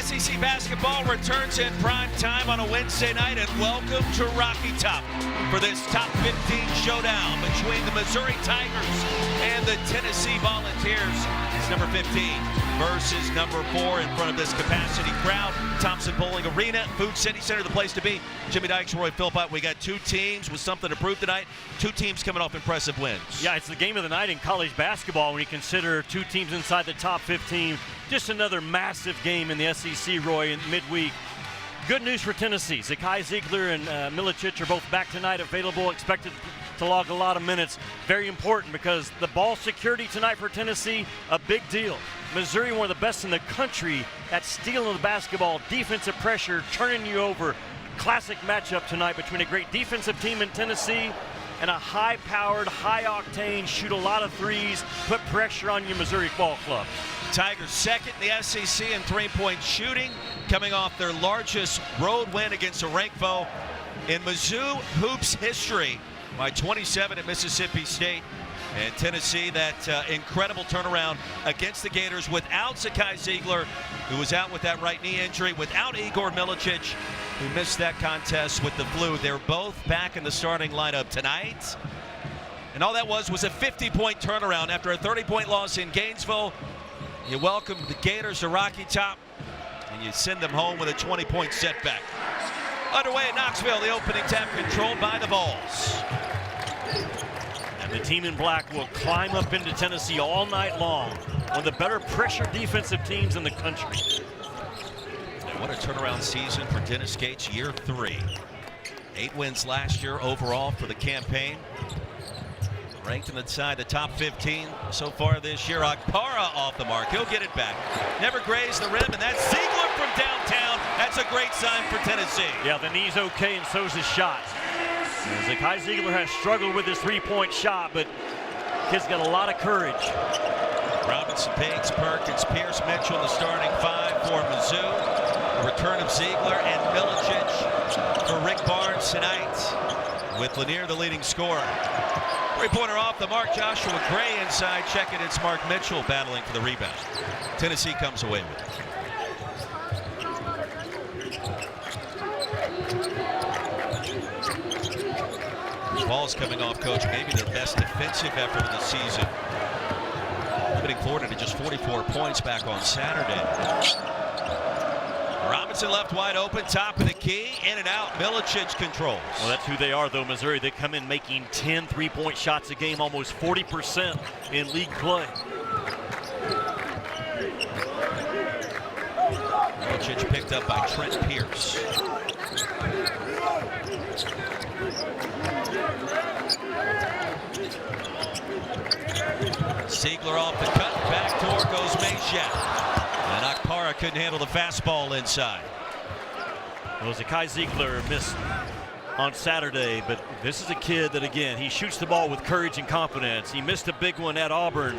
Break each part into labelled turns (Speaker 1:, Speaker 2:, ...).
Speaker 1: SEC basketball returns in prime time on a Wednesday night, and welcome to Rocky Top for this top 15 showdown between the Missouri Tigers and the Tennessee Volunteers. It's number 15 versus number 4 in front of this capacity crowd. Thompson Bowling Arena, Food City Center, the place to be. Jimmy Dykes, Roy Philpott. We got two teams with something to prove tonight. Two teams coming off impressive wins.
Speaker 2: Yeah, it's the game of the night in college basketball when you consider two teams inside the top 15. Just another massive game in the SEC, Roy, in midweek. Good news for Tennessee. Zakai Ziegler and Milicic are both back tonight, available, expected to log a lot of minutes. Very important because the ball security tonight for Tennessee, a big deal. Missouri, one of the best in the country at stealing the basketball, defensive pressure, turning you over. Classic matchup tonight between a great defensive team in Tennessee and a high-powered, high-octane, shoot a lot of threes, put pressure on your Missouri ball club.
Speaker 1: Tigers second in the SEC in three-point shooting, coming off their largest road win against a ranked foe in Mizzou hoops history by 27 at Mississippi State. And Tennessee, that incredible turnaround against the Gators without Zakai Ziegler, who was out with that right knee injury, without Igor Milicic, who missed that contest with the flu. They're both back in the starting lineup tonight. And all that was a 50-point turnaround after a 30-point loss in Gainesville. You welcome the Gators to Rocky Top, and you send them home with a 20-point setback. Underway at Knoxville, the opening tap controlled by the Vols.
Speaker 2: And the team in black will climb up into Tennessee all night long. One of the better pressure defensive teams in the country.
Speaker 1: And what a turnaround season for Dennis Gates, year 3. 8 wins last year overall for the campaign. Ranked inside the top 15 so far this year. Akpara off the mark. He'll get it back. Never grazed the rim, and that's Ziegler from downtown. That's a great sign for Tennessee.
Speaker 2: Yeah, the knee's okay, and so's his shot. Zakai Ziegler has struggled with his three-point shot, but kid's got a lot of courage.
Speaker 1: Robinson, Pates, Perkins, Pierce, Mitchell, the starting 5 for Mizzou. The return of Ziegler and Milicic for Rick Barnes tonight, with Lanier the leading scorer. Three-pointer off the mark. Joshua Gray inside. Check it. It's Mark Mitchell battling for the rebound. Tennessee comes away with it. Vols coming off, coach, maybe their best defensive effort of the season, limiting Florida to just 44 points back on Saturday. Robinson left wide open, top of the key, in and out. Milicic controls.
Speaker 2: Well, that's who they are, though, Missouri. They come in making 10 three-point shots a game, almost 40% in league play.
Speaker 1: Milicic picked up by Trent Pierce. Ziegler off the cut, backdoor goes Meshack. And Akpara couldn't handle the fastball inside.
Speaker 2: Well, Zakai Ziegler missed on Saturday, but this is a kid that, again, he shoots the ball with courage and confidence. He missed a big one at Auburn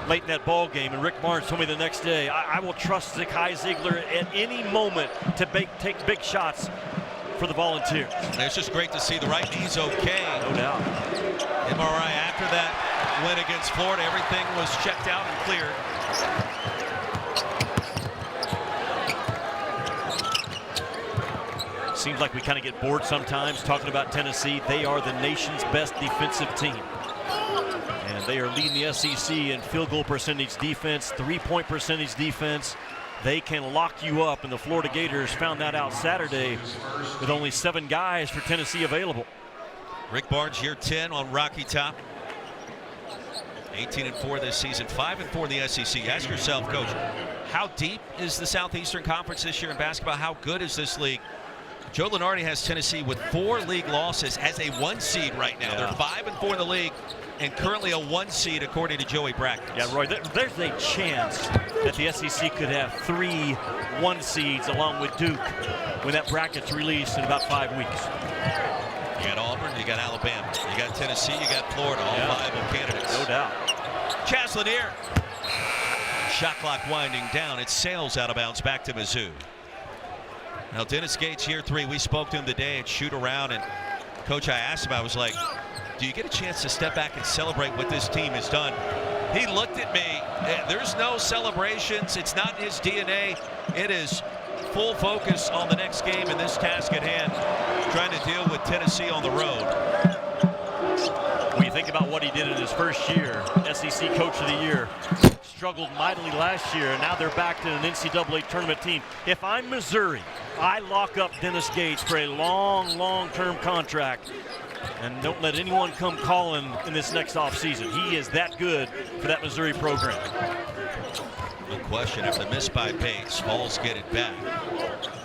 Speaker 2: late in that ball game, and Rick Barnes told me the next day, I will trust Zakai Ziegler at any moment to take big shots for the Volunteers.
Speaker 1: And it's just great to see the right knee's okay.
Speaker 2: No doubt.
Speaker 1: MRI after that win against Florida, everything was checked out and cleared.
Speaker 2: Seems like we kind of get bored sometimes talking about Tennessee. They are the nation's best defensive team. And they are leading the SEC in field goal percentage defense, three-point percentage defense. They can lock you up, and the Florida Gators found that out Saturday with only 7 guys for Tennessee available.
Speaker 1: Rick Barnes, year 10 on Rocky Top. 18-4 this season, 5-4 in the SEC. Ask yourself, Coach, how deep is the Southeastern Conference this year in basketball? How good is this league? Joe Lunardi has Tennessee with 4 league losses as a 1 seed right now. Yeah. They're 5-4 in the league and currently a 1 seed according to Joey Brackett.
Speaker 2: Yeah, Roy, there's a chance that the SEC could have 3 1 seeds along with Duke when that bracket's released in about 5 weeks.
Speaker 1: You got Auburn, you got Alabama, you got Tennessee, you got Florida, all viable candidates.
Speaker 2: No doubt.
Speaker 1: Chaz Lanier. Shot clock winding down. It sails out of bounds back to Mizzou. Now Dennis Gates, year 3, we spoke to him today at shoot around, and Coach, I asked him, I was like, do you get a chance to step back and celebrate what this team has done? He looked at me. There's no celebrations. It's not in his DNA. It is full focus on the next game and this task at hand, trying to deal with Tennessee on the road.
Speaker 2: When you think about what he did in his first year, SEC Coach of the Year, struggled mightily last year, and now they're back to an NCAA tournament team. If I'm Missouri, I lock up Dennis Gates for a long-term contract, and don't let anyone come calling in this next offseason. He is that good for that Missouri program.
Speaker 1: No question, after the miss by Bates, Vols get it back.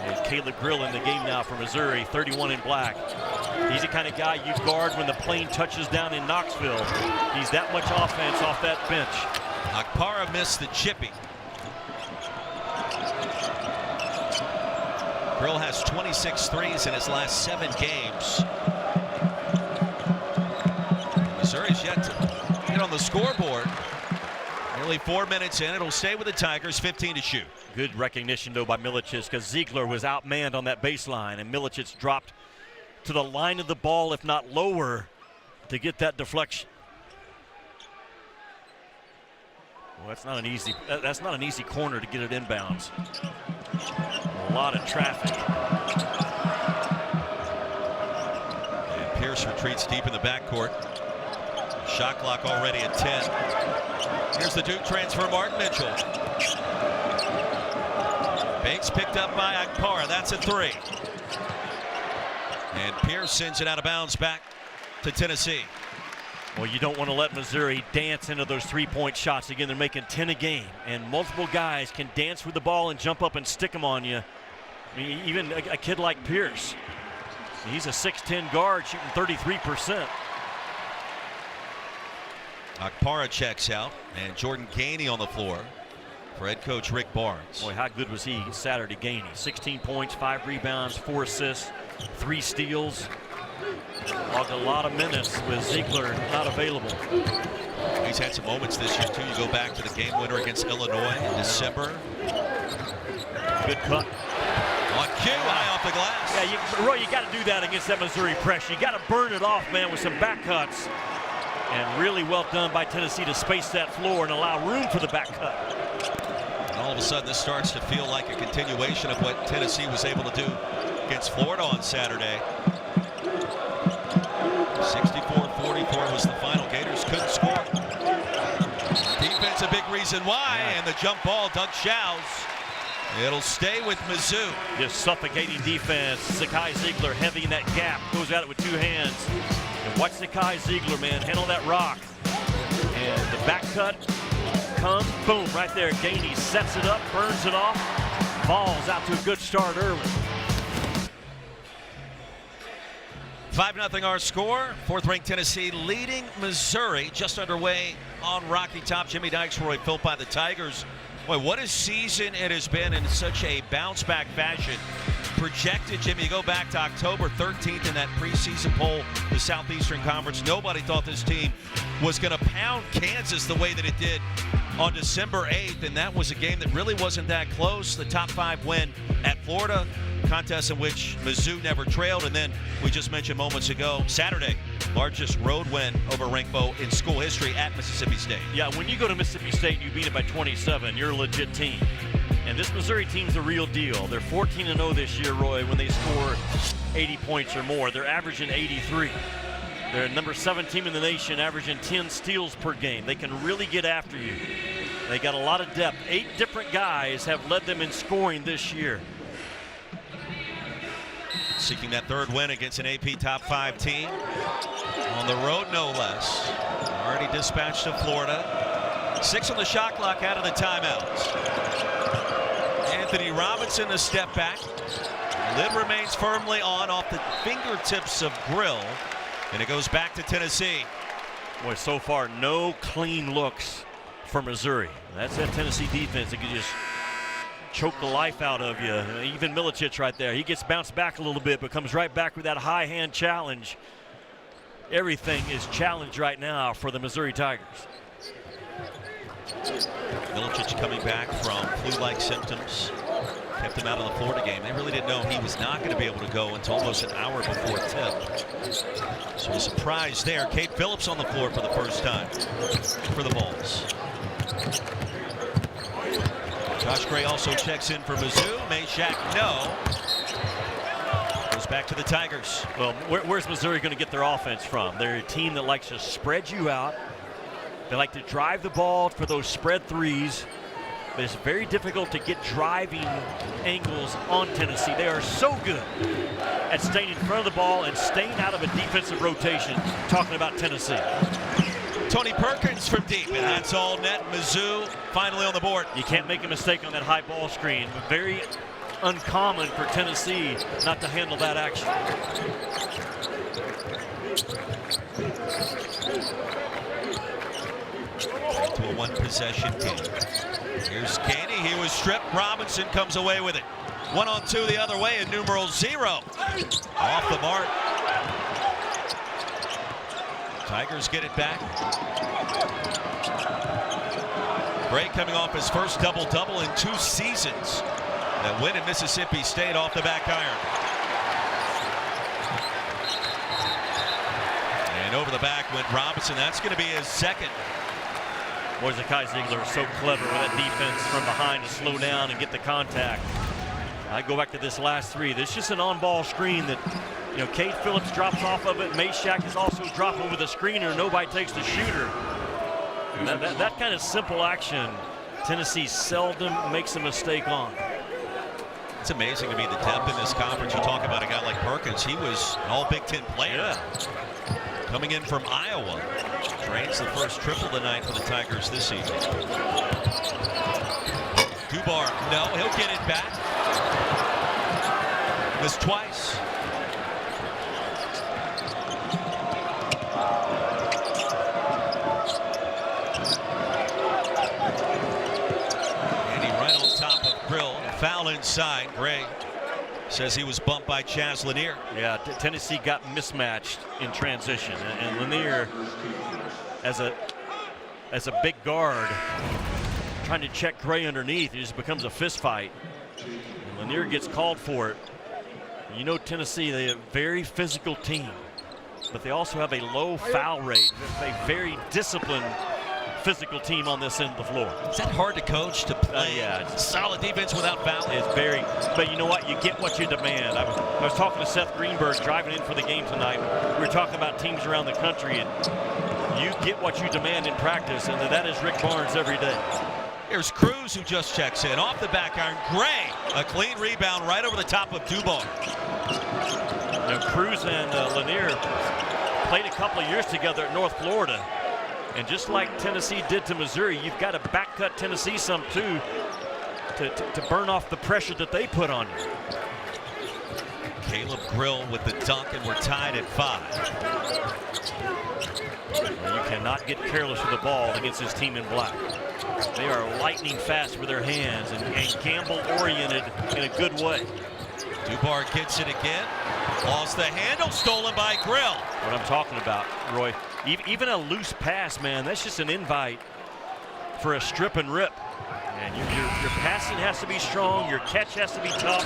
Speaker 2: And Caleb Grill in the game now for Missouri, 31 in black. He's the kind of guy you guard when the plane touches down in Knoxville. He's that much offense off that bench.
Speaker 1: Akpara missed the chippy. Grill has 26 threes in his last 7 games. Missouri's yet to get on the scoreboard. Nearly 4 minutes in. It'll stay with the Tigers, 15 to shoot.
Speaker 2: Good recognition, though, by Milicic, because Ziegler was outmanned on that baseline, and Milicic dropped to the line of the ball, if not lower, to get that deflection. Well, that's not an easy corner to get it inbounds. A lot of traffic.
Speaker 1: And Pierce retreats deep in the backcourt. Shot clock already at 10. Here's the Duke transfer, Martin Mitchell. Banks picked up by Akpara. That's a 3. And Pierce sends it out of bounds back to Tennessee.
Speaker 2: Well, you don't want to let Missouri dance into those three-point shots. Again, they're making 10 a game, and multiple guys can dance with the ball and jump up and stick them on you. I mean, even a kid like Pierce. He's a 6'10 guard shooting 33%.
Speaker 1: Akpara checks out, and Jordan Gainey on the floor for head coach Rick Barnes.
Speaker 2: Boy, how good was he Saturday, Gainey? 16 points, 5 rebounds, 4 assists, 3 steals. Logged a lot of minutes with Ziegler not available.
Speaker 1: He's had some moments this year, too. You go back to the game winner against Illinois in December.
Speaker 2: Good cut.
Speaker 1: On cue, high off the glass.
Speaker 2: Yeah, Roy, you got to do that against that Missouri pressure. You got to burn it off, man, with some back cuts. And really well done by Tennessee to space that floor and allow room for the back cut.
Speaker 1: And all of a sudden, this starts to feel like a continuation of what Tennessee was able to do against Florida on Saturday. 64-44 was the final. Gators couldn't score. Defense a big reason why, and the jump ball, Doug Shows. It'll stay with Mizzou.
Speaker 2: Just suffocating defense. Zakai Ziegler heavy in that gap, goes at it with 2 hands. And watch Zakai Ziegler, man, handle that rock. And the back cut comes, boom, right there. Gainey sets it up, burns it off. Vols out to a good start early.
Speaker 1: 5-0 our score. 4th-ranked Tennessee leading Missouri. Just underway on Rocky Top. Jimmy Dykes, Roy Philp by the Tigers. Boy, what a season it has been in such a bounce-back fashion. Projected, Jimmy, you go back to October 13th in that preseason poll, the Southeastern Conference. Nobody thought this team was going to pound Kansas the way that it did on December 8th, and that was a game that really wasn't that close. The top 5 win at Florida, contest in which Mizzou never trailed, and then we just mentioned moments ago, Saturday, largest road win over ranked foe in school history at Mississippi State.
Speaker 2: Yeah, when you go to Mississippi State and you beat it by 27, you're a legit team. And this Missouri team's the real deal. They're 14-0 this year, Roy, when they score 80 points or more. They're averaging 83. They're number 7 team in the nation, averaging 10 steals per game. They can really get after you. They got a lot of depth. 8 different guys have led them in scoring this year.
Speaker 1: Seeking that 3rd win against an AP top 5 team. On the road, no less. Already dispatched to Florida. 6 on the shot clock out of the timeouts. Anthony Robinson, a step back. Lid remains firmly on off the fingertips of Grill. And it goes back to Tennessee.
Speaker 2: Boy, so far, no clean looks for Missouri. That's that Tennessee defense that can just choke the life out of you. Even Milicic right there. He gets bounced back a little bit, but comes right back with that high hand challenge. Everything is challenged right now for the Missouri Tigers.
Speaker 1: Milicic coming back from flu-like symptoms. Kept him out of the Florida game. They really didn't know he was not going to be able to go until almost an hour before tip. So a surprise there. Cade Phillips on the floor for the first time for the Vols. Josh Gray also checks in for Mizzou. Mashack, no. Goes back to the Tigers.
Speaker 2: Well, where's Missouri going to get their offense from? They're a team that likes to spread you out. They like to drive the ball for those spread threes. But it's very difficult to get driving angles on Tennessee. They are so good at staying in front of the ball and staying out of a defensive rotation. Talking about Tennessee.
Speaker 1: Tony Perkins from deep, and that's all net. Mizzou finally on the board.
Speaker 2: You can't make a mistake on that high ball screen. Very uncommon for Tennessee not to handle that action.
Speaker 1: To a one-possession game. Here's Caney. He was stripped. Robinson comes away with it. 1-on-2 the other way, and numeral 0. Off the mark. Tigers get it back. Gray coming off his first double-double in 2 seasons. That win at Mississippi State off the back iron. And over the back went Robinson. That's going to be his second.
Speaker 2: Boy, Zakai Ziegler is so clever with that defense from behind to slow down and get the contact. I go back to this last 3. This is just an on-ball screen that, you know, Cade Phillips drops off of it. Mashack is also dropping with a screener. Nobody takes the shooter. That kind of simple action, Tennessee seldom makes a mistake on.
Speaker 1: It's amazing to me the depth in this conference. You talk about a guy like Perkins. He was an all Big Ten player.
Speaker 2: Yeah.
Speaker 1: Coming in from Iowa. Drains the first triple tonight for the Tigers this season. Dubar, no, he'll get it back. Missed twice. Andy right on top of Grill. Foul inside. Gray says he was bumped by Chaz Lanier.
Speaker 2: Yeah, Tennessee got mismatched in transition, and Lanier, as a big guard, trying to check Gray underneath, it just becomes a fist fight. And Lanier gets called for it. You know, Tennessee, they're a very physical team, but they also have a low foul rate. They're a very disciplined physical team on this end of the floor.
Speaker 1: Is that hard to coach, to play
Speaker 2: yeah,
Speaker 1: solid defense without fouling?
Speaker 2: It's very, but you know what? You get what you demand. I was talking to Seth Greenberg driving in for the game tonight. We were talking about teams around the country, and you get what you demand in practice, and that is Rick Barnes every day.
Speaker 1: Here's Cruz, who just checks in. Off the back iron, Gray, a clean rebound right over the top of Dubar.
Speaker 2: Now, Cruz and Lanier played a couple of years together at North Florida. And just like Tennessee did to Missouri, you've got to back cut Tennessee some too to burn off the pressure that they put on you.
Speaker 1: Caleb Grill with the dunk, and we're tied at 5.
Speaker 2: You cannot get careless with the ball against this team in black. They are lightning fast with their hands and gamble-oriented in a good way.
Speaker 1: Dubar gets it again. Lost the handle, stolen by Grill.
Speaker 2: What I'm talking about, Roy. Even a loose pass, man, that's just an invite for a strip and rip. And your passing has to be strong, your catch has to be tough.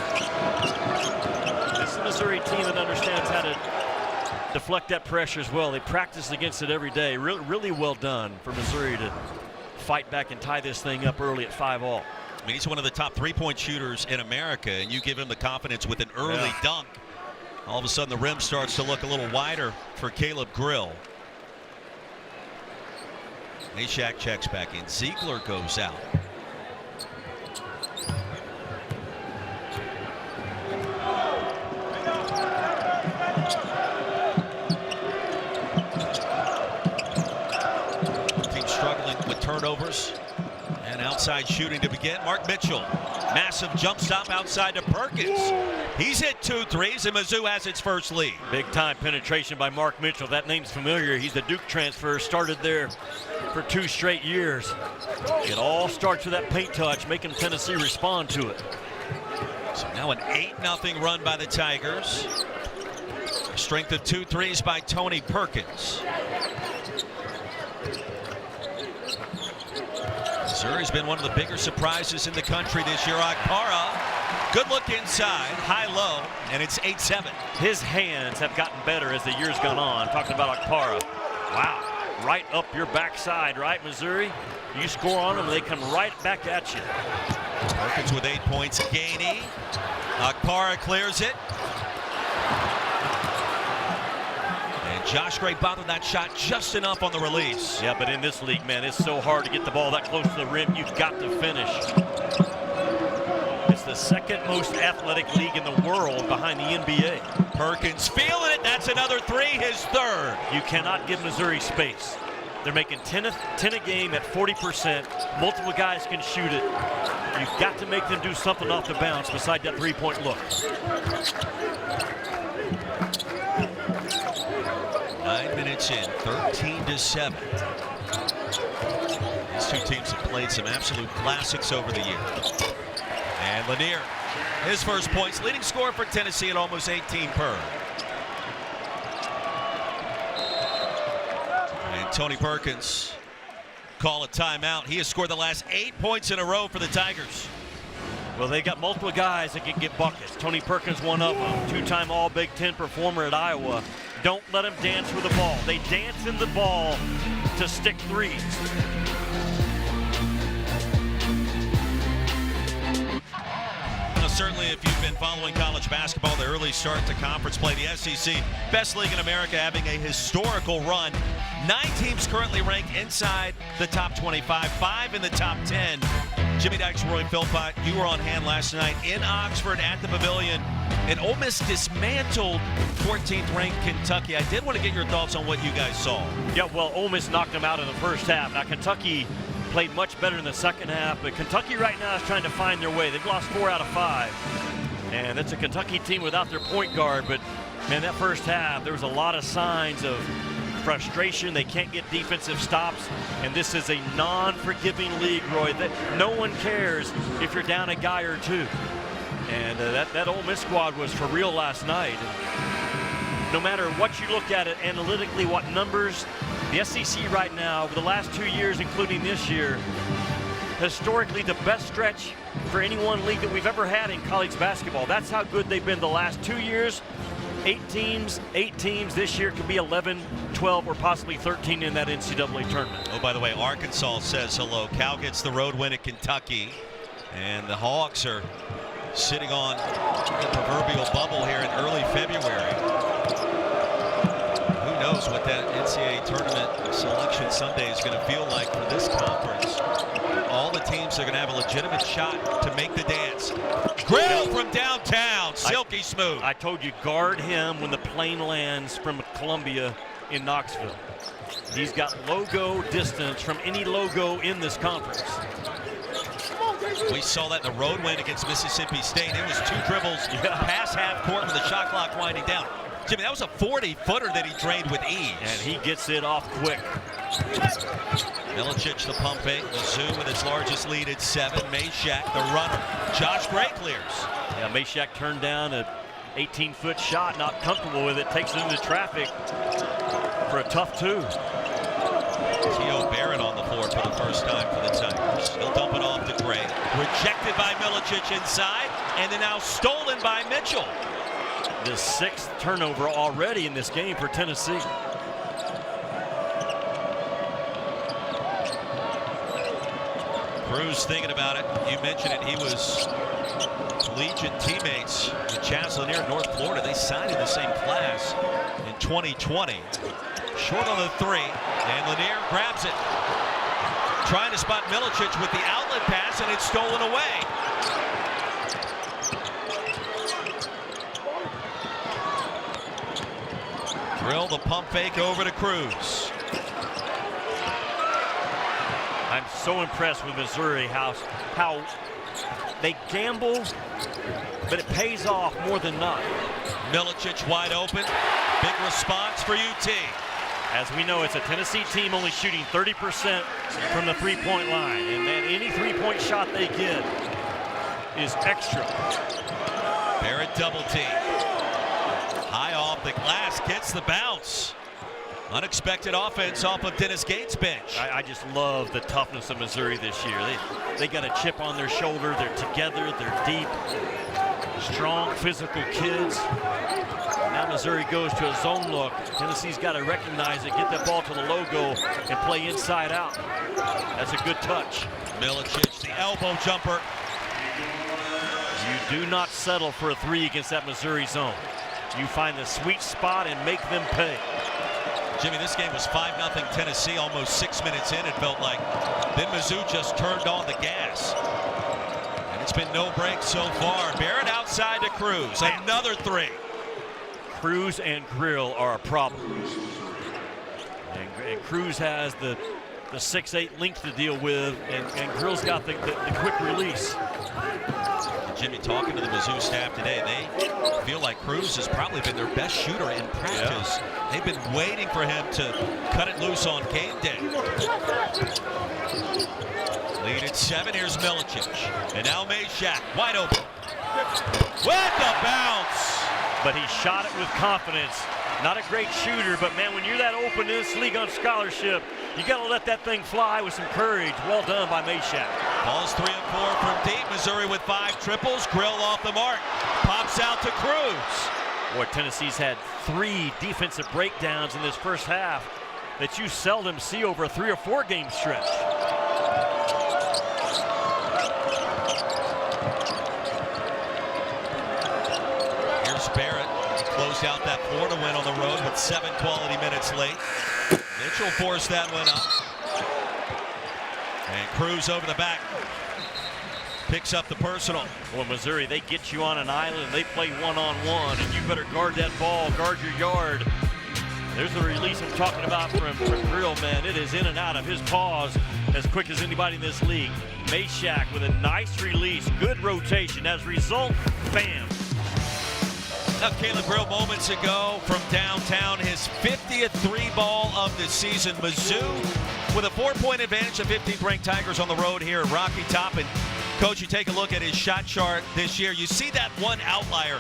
Speaker 2: This is a Missouri team that understands how to deflect that pressure as well. They practice against it every day. Really well done for Missouri to fight back and tie this thing up early at 5-all.
Speaker 1: I mean, he's one of the top three-point shooters in America, and you give him the confidence with an early dunk. All of a sudden, the rim starts to look a little wider for Caleb Grill. Mashack checks back in. Ziegler goes out. Team struggling with turnovers and outside shooting to begin. Mark Mitchell, massive jump stop outside to Perkins. He's hit 2 threes, and Mizzou has its first lead.
Speaker 2: Big time penetration by Mark Mitchell. That name's familiar. He's a Duke transfer, started there for 2 straight years. It all starts with that paint touch, making Tennessee respond to it.
Speaker 1: So now an 8-0 run by the Tigers. Strength of 2 threes by Tony Perkins. Missouri's been one of the bigger surprises in the country this year. Okpara, good look inside, high-low, and it's 8-7.
Speaker 2: His hands have gotten better as the year's gone on. Talking about Okpara. Wow, right up your backside, right, Missouri? You score on them, they come right back at you.
Speaker 1: Perkins with 8 points. Gainey. Akpara clears it. And Josh Gray bothered that shot just enough on the release.
Speaker 2: Yeah, but in this league, man, it's so hard to get the ball that close to the rim. You've got to finish. It's the second most athletic league in the world behind the NBA.
Speaker 1: Perkins feeling it. That's another three, his third.
Speaker 2: You cannot give Missouri space. They're making 10 a game at 40%. Multiple guys can shoot it. You've got to make them do something off the bounce beside that three-point look.
Speaker 1: 9 minutes in, 13-7. These two teams have played some absolute classics over the years. And Lanier, his first points, leading scorer for Tennessee at almost 18 per. And Tony Perkins call a timeout. He has scored the last 8 points in a row for the Tigers.
Speaker 2: Well, they got multiple guys that can get buckets. Tony Perkins, one of them, two-time All-Big Ten performer at Iowa. Don't let them dance with the ball. They dance in the ball to stick threes.
Speaker 1: Certainly, if you've been following college basketball, the early start to conference play, the SEC, best league in America, having a historical run. 9 teams currently ranked inside the top 25, 5 in the top 10. Jimmy Dykes, Roy Philpott, you were on hand last night in Oxford at the Pavilion, and Ole Miss dismantled 14th ranked Kentucky. I did want to get your thoughts on what you guys saw.
Speaker 2: Yeah, well, Ole Miss knocked them out in the first half. Now, Kentucky played much better in the second half, but Kentucky right now is trying to find their way. They've lost 4 out of 5, and that's a Kentucky team without their point guard. But man, that first half, there was a lot of signs of frustration. They can't get defensive stops, and this is a non-forgiving league, Roy. That no one cares if you're down a guy or two. And that Ole Miss squad was for real last night. And no matter what you look at it analytically, what numbers, the SEC right now, over the last 2 years, including this year, historically the best stretch for any one league that we've ever had in college basketball. That's how good they've been the last 2 years. 8 teams. This year could be 11, 12, or possibly 13 in that NCAA tournament.
Speaker 1: Oh, by the way, Arkansas says hello. Cal gets the road win at Kentucky, and the Hawks are sitting on the proverbial bubble here in early February. Who knows what that NCAA tournament selection Sunday is going to feel like for this conference. All the teams are going to have a legitimate shot to make the dance. Grill from downtown, silky smooth.
Speaker 2: I told you, guard him when the plane lands from Columbia in Knoxville. He's got logo distance from any logo in this conference.
Speaker 1: We saw that in the road win against Mississippi State. It was 2 dribbles past half court with the shot clock winding down. Jimmy, that was a 40-footer that he drained with ease.
Speaker 2: And he gets it off quick.
Speaker 1: Milicic, the pump fake. Mizzou with its largest lead at 7. Mashack, the runner. Josh Gray clears.
Speaker 2: Yeah, Mashack turned down an 18-foot shot, not comfortable with it. Takes it into traffic for a tough 2.
Speaker 1: T.O. Barrett on the floor for the first time for the Tigers. He'll dump it off to Gray. Rejected by Milicic inside, and then now stolen by Mitchell.
Speaker 2: The 6th turnover already in this game for Tennessee.
Speaker 1: Cruz thinking about it. You mentioned it. He was collegiate teammates with Chaz Lanier at North Florida. They signed in the same class in 2020. Short on the 3, and Lanier grabs it. Trying to spot Milicic with the outlet pass, and it's stolen away. Drill the pump fake over to Cruz.
Speaker 2: I'm so impressed with Missouri, how they gamble, but it pays off more than not.
Speaker 1: Milicic wide open. Big response for UT.
Speaker 2: As we know, it's a Tennessee team only shooting 30% from the three-point line, and then any three-point shot they get is extra.
Speaker 1: Barrett double team. High off the glass, gets the bounce. Unexpected offense off of Dennis Gates' bench.
Speaker 2: I just love the toughness of Missouri this year. They got a chip on their shoulder. They're together. They're deep. Strong, physical kids. Now Missouri goes to a zone look. Tennessee's got to recognize it, get that ball to the logo, and play inside out. That's a good touch.
Speaker 1: Milicic, the elbow jumper.
Speaker 2: Do not settle for a three against that Missouri zone. You find the sweet spot and make them pay.
Speaker 1: Jimmy, this game was 5-0 Tennessee almost 6 minutes in, it felt like. Then Mizzou just turned on the gas. And it's been no break so far. Barrett outside to Cruz. Another three.
Speaker 2: Cruz and Grill are a problem. And Cruz has the 6'8" length to deal with, and Grill's got the quick release.
Speaker 1: Jimmy, talking to the Mizzou staff today, they feel like Cruz has probably been their best shooter in practice. Yeah. They've been waiting for him to cut it loose on game day. Lead at 7. Here's Milicic. And now Mashack, wide open. With the bounce.
Speaker 2: But he shot it with confidence. Not a great shooter, but man, when you're that open in this league on scholarship, you got to let that thing fly with some courage. Well done by Mashack.
Speaker 1: Ball's 3 and 4 from deep. Missouri with 5 triples. Grill off the mark. Pops out to Cruz.
Speaker 2: Boy, Tennessee's had 3 defensive breakdowns in this first half that you seldom see over a 3 or 4 game stretch.
Speaker 1: Here's Barrett. He closed out that Florida win on the road with 7 quality minutes late. Mitchell forced that one up. And Cruz over the back. Picks up the personal.
Speaker 2: Well, Missouri, they get you on an island and they play one-on-one, and you better guard that ball, guard your yard. There's the release I'm talking about from Grill, man. It is in and out of his paws as quick as anybody in this league. Mashack with a nice release, good rotation. As a result, bam.
Speaker 1: Now, Caleb Grill moments ago from downtown, his 50th 3-ball of the season. Mizzou with a 4-point advantage of 15th ranked Tigers on the road here at Rocky Top. And Coach, you take a look at his shot chart this year. You see that one outlier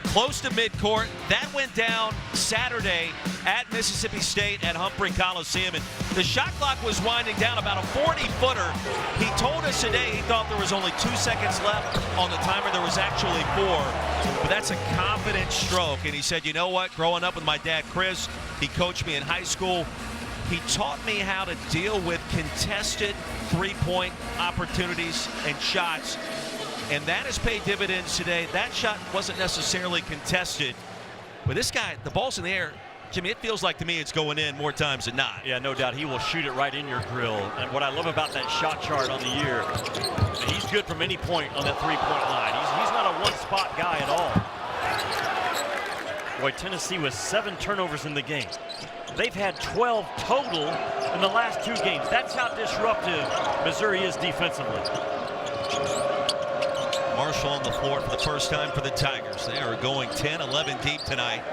Speaker 1: close to midcourt. That went down Saturday at Mississippi State at Humphrey Coliseum. And the shot clock was winding down, about a 40-footer. He told us today he thought there was only 2 seconds left on the timer. There was actually 4. But that's a confident stroke. And he said, you know what? Growing up with my dad, Chris, he coached me in high school. He taught me how to deal with contested 3-point opportunities and shots. And that has paid dividends today. That shot wasn't necessarily contested. But this guy, the ball's in the air. Jimmy, it feels like to me it's going in more times than not.
Speaker 2: Yeah, no doubt. He will shoot it right in your grill. And what I love about that shot chart on the year, he's good from any point on that 3-point line. He's not a one-spot guy at all. Boy, Tennessee with 7 turnovers in the game. They've had 12 total in the last 2 games. That's how disruptive Missouri is defensively.
Speaker 1: Marshall on the floor for the first time for the Tigers. They are going 10-11 deep tonight.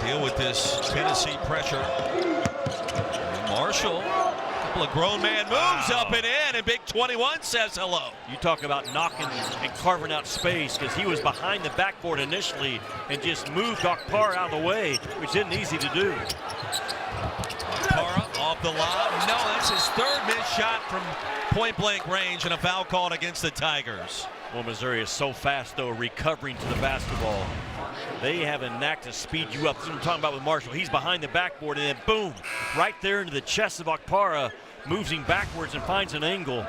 Speaker 1: Deal with this Tennessee pressure. And Marshall, a couple of grown man moves up and in, and Big 21 says hello.
Speaker 2: You talk about knocking and carving out space, because he was behind the backboard initially and just moved Okpara out of the way, which isn't easy to do.
Speaker 1: Okpara off the lob. No, that's his 3rd missed shot from point-blank range, and a foul called against the Tigers.
Speaker 2: Well, Missouri is so fast, though, recovering to the basketball. They have a knack to speed you up. This is what I'm talking about with Marshall. He's behind the backboard, and then boom, right there into the chest of Okpara, moves him backwards and finds an angle.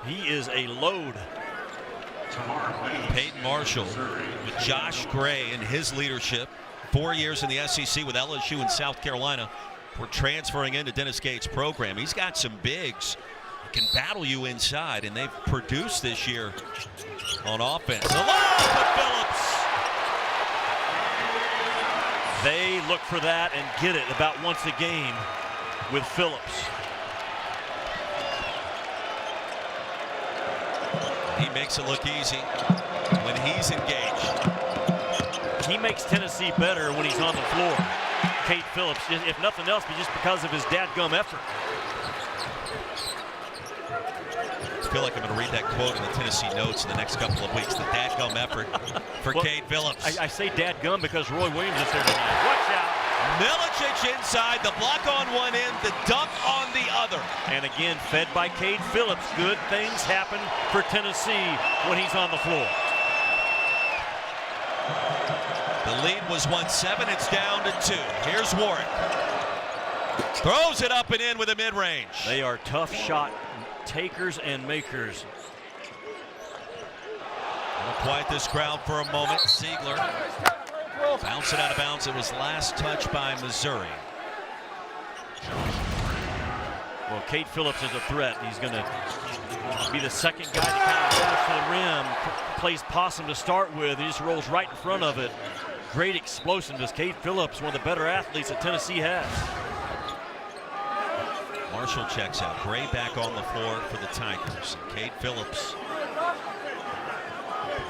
Speaker 2: He is a load.
Speaker 1: Peyton Marshall with Josh Gray and his leadership. 4 years in the SEC with LSU and South Carolina. We're transferring into Dennis Gates' program. He's got some bigs that can battle you inside, and they've produced this year on offense. The lob to Phillips.
Speaker 2: They look for that and get it about once a game with Phillips.
Speaker 1: He makes it look easy when he's engaged.
Speaker 2: He makes Tennessee better when he's on the floor. Cade Phillips, if nothing else, but just because of his dadgum effort.
Speaker 1: I feel like I'm going to read that quote in the Tennessee notes in the next couple of weeks. The dadgum effort for Cade Phillips.
Speaker 2: I say dadgum because Roy Williams is there tonight. Watch out.
Speaker 1: Milicic inside, the block on one end, the dunk on the other.
Speaker 2: And again, fed by Cade Phillips. Good things happen for Tennessee when he's on the floor.
Speaker 1: The lead was 1-7. It's down to 2. Here's Warwick. Throws it up and in with a mid-range.
Speaker 2: They are tough shot takers and makers.
Speaker 1: quiet this crowd for a moment. Ziegler bounce it out of bounds. It was last touched by Missouri.
Speaker 2: Well, Cade Phillips is a threat. He's going to be the second guy that kind of rolls to the rim, plays possum to start with. He just rolls right in front of it. Great explosiveness. Cade Phillips, one of the better athletes that Tennessee has.
Speaker 1: Marshall checks out. Gray back on the floor for the Tigers. Cade Phillips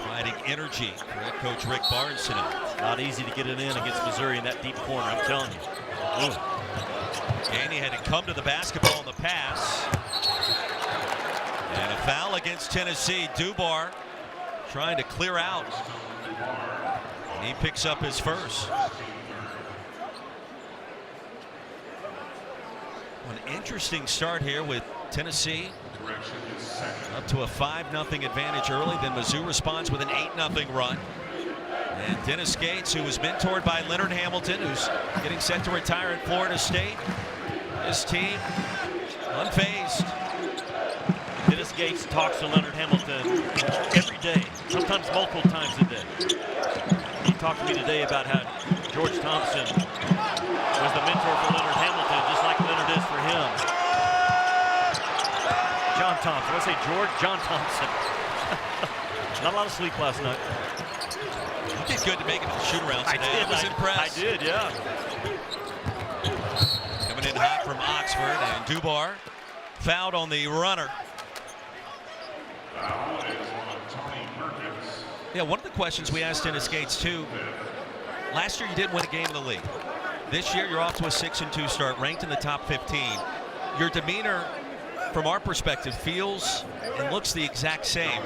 Speaker 1: providing energy for head coach Rick Barnes tonight.
Speaker 2: Not easy to get it in against Missouri in that deep corner, I'm telling you. Ooh.
Speaker 1: Ganey had to come to the basketball on the pass. And a foul against Tennessee. Dubar trying to clear out. And he picks up his first. An interesting start here with Tennessee up to a 5-0 advantage early. Then Mizzou responds with an 8-0 run. And Dennis Gates, who was mentored by Leonard Hamilton, who's getting set to retire at Florida State. His team unfazed.
Speaker 2: Dennis Gates talks to Leonard Hamilton every day, sometimes multiple times a day. He talked to me today about how George Thompson was the mentor for Leonard Hamilton, just like Leonard is for him. John Thompson. I say George? John Thompson. Not a lot of sleep last night.
Speaker 1: You did good to make it to the shoot-around today. I was impressed.
Speaker 2: I did, yeah.
Speaker 1: Coming in hot from Oxford, and Dubar fouled on the runner. Yeah, one of the questions we asked Dennis Gates too. Last year you didn't win a game in the league. This year you're off to a 6-2 start, ranked in the top 15. Your demeanor, from our perspective, feels and looks the exact same.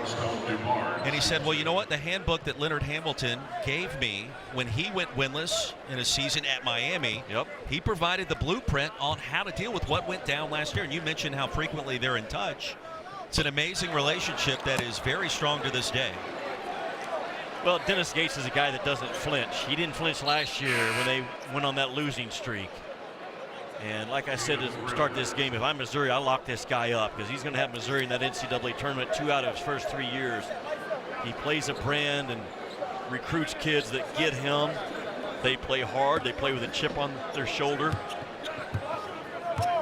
Speaker 1: And he said, well, you know what? The handbook that Leonard Hamilton gave me when he went winless in a season at Miami, he provided the blueprint on how to deal with what went down last year. And you mentioned how frequently they're in touch. It's an amazing relationship that is very strong to this day.
Speaker 2: Well, Dennis Gates is a guy that doesn't flinch. He didn't flinch last year when they went on that losing streak. And like I said to start this game, if I'm Missouri, I lock this guy up because he's going to have Missouri in that NCAA tournament 2 out of his first 3 years. He plays a brand and recruits kids that get him. They play hard. They play with a chip on their shoulder.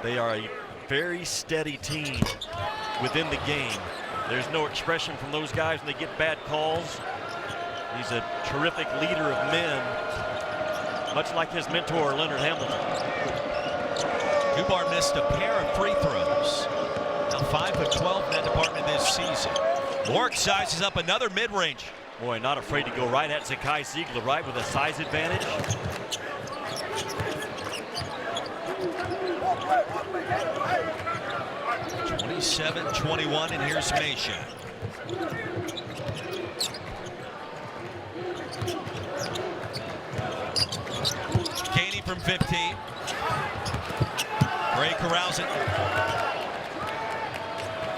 Speaker 2: They are a very steady team within the game. There's no expression from those guys when they get bad calls. He's a terrific leader of men, much like his mentor, Leonard Hamilton.
Speaker 1: Dubar missed a pair of free throws. Now 5 of 12 in that department this season. Warwick sizes up another mid-range.
Speaker 2: Boy, not afraid to go right at Zakai Ziegler, right, with a size advantage.
Speaker 1: (27-21), and here's Masha. Ganey from 15. Gray corrals it.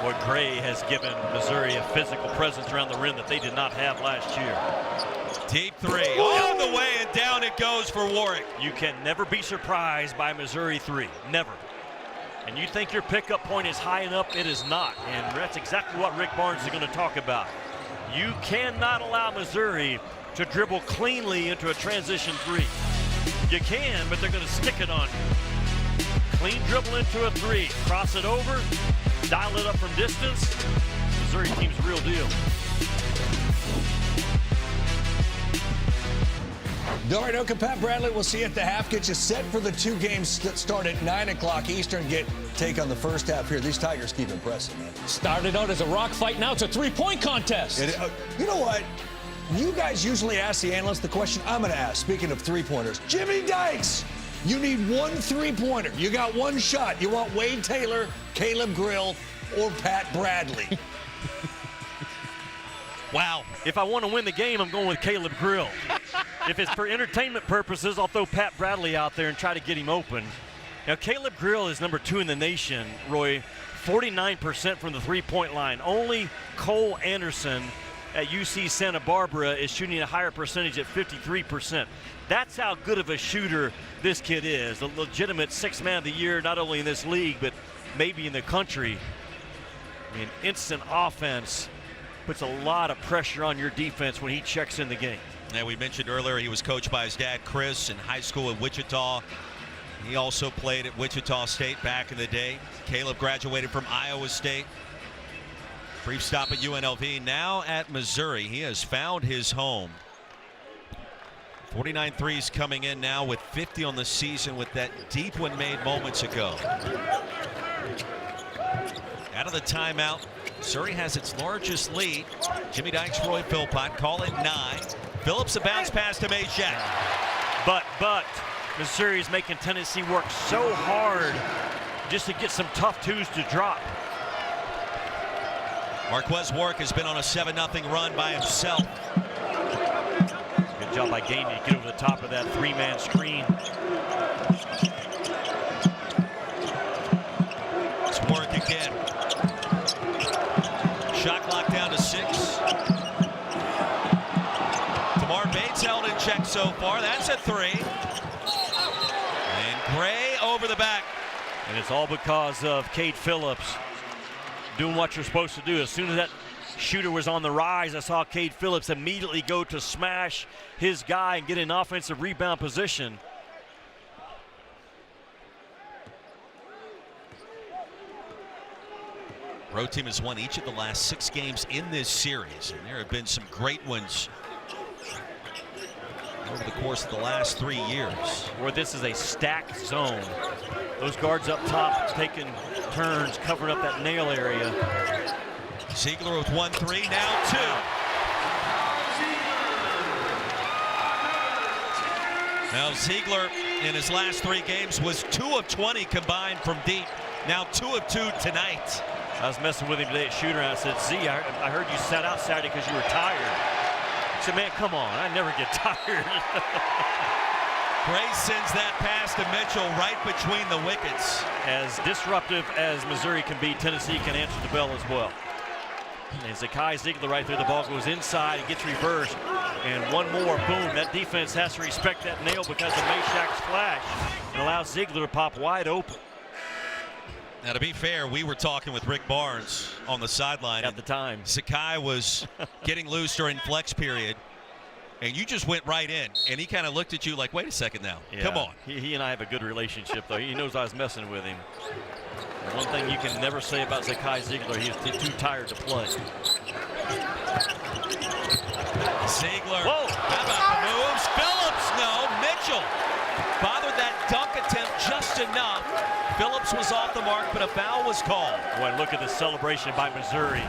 Speaker 2: Boy, Gray has given Missouri a physical presence around the rim that they did not have last year.
Speaker 1: Deep three, all the way, and down it goes for Warwick.
Speaker 2: You can never be surprised by Missouri 3, never. And you think your pickup point is high enough, it is not. And that's exactly what Rick Barnes is going to talk about. You cannot allow Missouri to dribble cleanly into a transition 3. You can, but they're going to stick it on you. Clean dribble into a 3, cross it over, dial it up from distance. Missouri team's the real deal.
Speaker 3: Dory Doak and Pat Bradley, we'll see you at the half. Get you set for the 2 games that start at 9 o'clock Eastern. Take on the first half here. These Tigers keep impressing, man.
Speaker 4: Started out as a rock fight, now it's a 3-point contest.
Speaker 3: You know what? You guys usually ask the analysts the question I'm going to ask. Speaking of three-pointers, Jimmy Dykes, you need 1 3-pointer. You got 1 shot. You want Wade Taylor, Caleb Grill, or Pat Bradley.
Speaker 2: Wow. If I want to win the game, I'm going with Caleb Grill. If it's for entertainment purposes, I'll throw Pat Bradley out there and try to get him open. Now, Caleb Grill is number 2 in the nation, Roy. 49% from the 3-point line. Only Cole Anderson at UC Santa Barbara is shooting a higher percentage at 53%. That's how good of a shooter this kid is. A legitimate 6th man of the year, not only in this league, but maybe in the country. I mean, instant offense. puts a lot of pressure on your defense when he checks in the game.
Speaker 1: And we mentioned earlier he was coached by his dad, Chris, in high school in Wichita. He also played at Wichita State back in the day. Caleb graduated from Iowa State. Brief stop at UNLV. Now at Missouri. He has found his home. 49 threes coming in now with 50 on the season with that deep one made moments ago. Out of the timeout, Missouri has its largest lead. Jimmy Dykes, Roy Philpott call it 9. Phillips a bounce pass to Mashack.
Speaker 2: But Missouri's making Tennessee work so hard just to get some tough twos to drop.
Speaker 1: Marquez Warwick has been on a 7-0 run by himself.
Speaker 2: Good job by Gainey to get over the top of that 3-man screen.
Speaker 1: It's Warwick again. Shot clock down to 6. Tamar Bates held in check so far. That's a 3. And Gray over the back.
Speaker 2: And it's all because of Cade Phillips doing what you're supposed to do. As soon as that shooter was on the rise, I saw Cade Phillips immediately go to smash his guy and get an offensive rebound position.
Speaker 1: Road team has won each of the last 6 games in this series, and there have been some great ones over the course of the last 3 years.
Speaker 2: Where this is a stacked zone. Those guards up top taking turns, covering up that nail area.
Speaker 1: Ziegler with 1-3, now 2. Now Ziegler in his last 3 games was 2 of 20 combined from deep. Now 2 of 2 tonight.
Speaker 2: I was messing with him today at shooter, and I said, Z, I heard you sat out Saturday because you were tired. He said, man, come on, I never get tired.
Speaker 1: Gray sends that pass to Mitchell right between the wickets.
Speaker 2: As disruptive as Missouri can be, Tennessee can answer the bell as well. And Zakai Ziegler right there, the ball goes inside and gets reversed. And one more, boom, that defense has to respect that nail because of Mashack's flash and allows Ziegler to pop wide open.
Speaker 1: Now, to be fair, we were talking with Rick Barnes on the sideline
Speaker 2: at the time.
Speaker 1: Zakai was getting loose during flex period, and you just went right in, and he kind of looked at you like, wait a second now,
Speaker 2: yeah,
Speaker 1: come on.
Speaker 2: He and I have a good relationship, though. He knows I was messing with him. One thing you can never say about Zakai Ziegler, he's too tired to play.
Speaker 1: Ziegler,
Speaker 2: whoa,
Speaker 1: how about the moves? Phillips, no, Mitchell bothered that dunk attempt just enough. Phillips was off the mark, but a foul was called.
Speaker 2: Boy, look at the celebration by Missouri.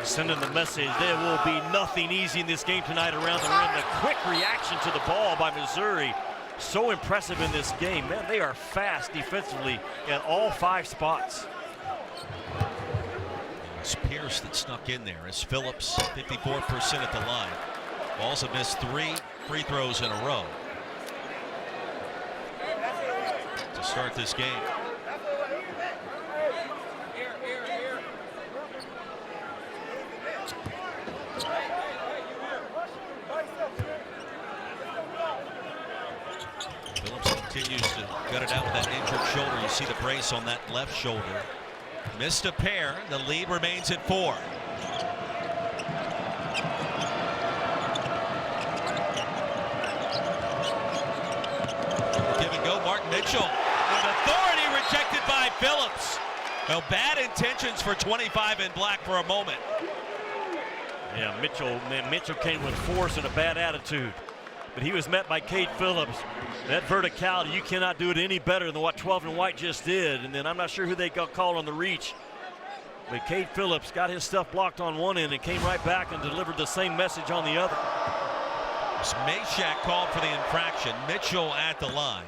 Speaker 2: Sending the message, there will be nothing easy in this game tonight around the rim. The quick reaction to the ball by Missouri. So impressive in this game. Man, they are fast defensively at all 5 spots.
Speaker 1: It's Pierce that snuck in there as Phillips, 54% at the line. Also missed 3 free throws in a row to start this game. Phillips continues to gut it out with that injured shoulder. You see the brace on that left shoulder. Missed a pair. The lead remains at 4. Give and go, Mark Mitchell. With authority rejected by Phillips. Well, bad intentions for 25 in black for a moment.
Speaker 2: Yeah, Mitchell came with force and a bad attitude. But he was met by Cade Phillips. That verticality, you cannot do it any better than what 12 and white just did. And then I'm not sure who they got called on the reach. But Cade Phillips got his stuff blocked on one end and came right back and delivered the same message on the other.
Speaker 1: Mashack called for the infraction. Mitchell at the line.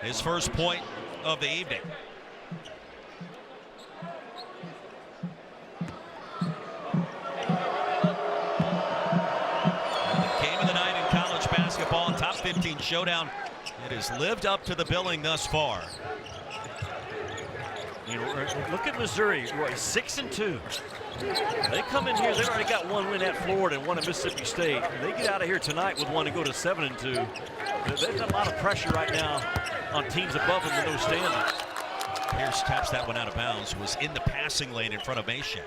Speaker 1: His first point of the evening. Basketball, top 15 showdown. It has lived up to the billing thus far.
Speaker 2: You know, look at Missouri, 6-2. They come in here, they've already got 1 win at Florida and 1 at Mississippi State. They get out of here tonight with 1 to go to 7-2. They've got a lot of pressure right now on teams above them with those standards.
Speaker 1: Pierce taps that one out of bounds. Was in the passing lane in front of Mashack.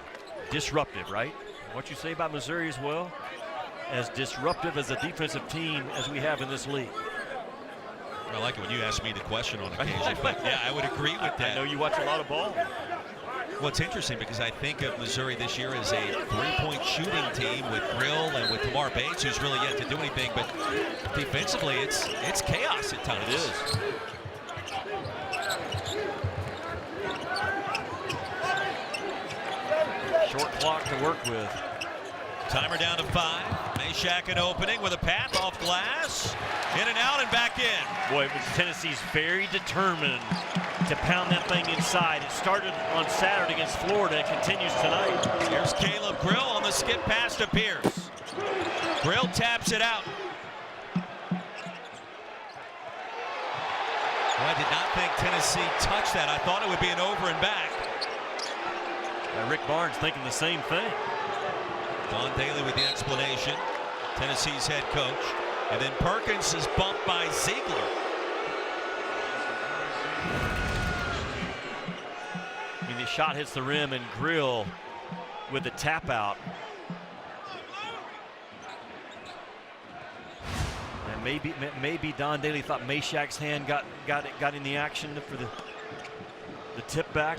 Speaker 2: Disruptive, right? What you say about Missouri as well? As disruptive as a defensive team as we have in this league.
Speaker 1: I like it when you ask me the question on occasion, but yeah, I would agree with that.
Speaker 2: I know you watch a lot of ball.
Speaker 1: Well, it's interesting because I think of Missouri this year as a three-point shooting team with Grill and with Tamar Bates, who's really yet to do anything. But defensively, it's chaos at times.
Speaker 2: It is. Short clock to work with.
Speaker 1: Timer down to 5. Mashack an opening with a path off glass. In and out and back in.
Speaker 2: Boy, Tennessee's very determined to pound that thing inside. It started on Saturday against Florida and continues tonight.
Speaker 1: Here's Caleb Grill on the skip pass to Pierce. Grill taps it out. Well, I did not think Tennessee touched that. I thought it would be an over and back.
Speaker 2: Rick Barnes thinking the same thing.
Speaker 1: Don Daly with the explanation. Tennessee's head coach. And then Perkins is bumped by Ziegler.
Speaker 2: I mean, the shot hits the rim and Grill with the tap out. And maybe Don Daly thought Mashack's hand got in the action for the tip back.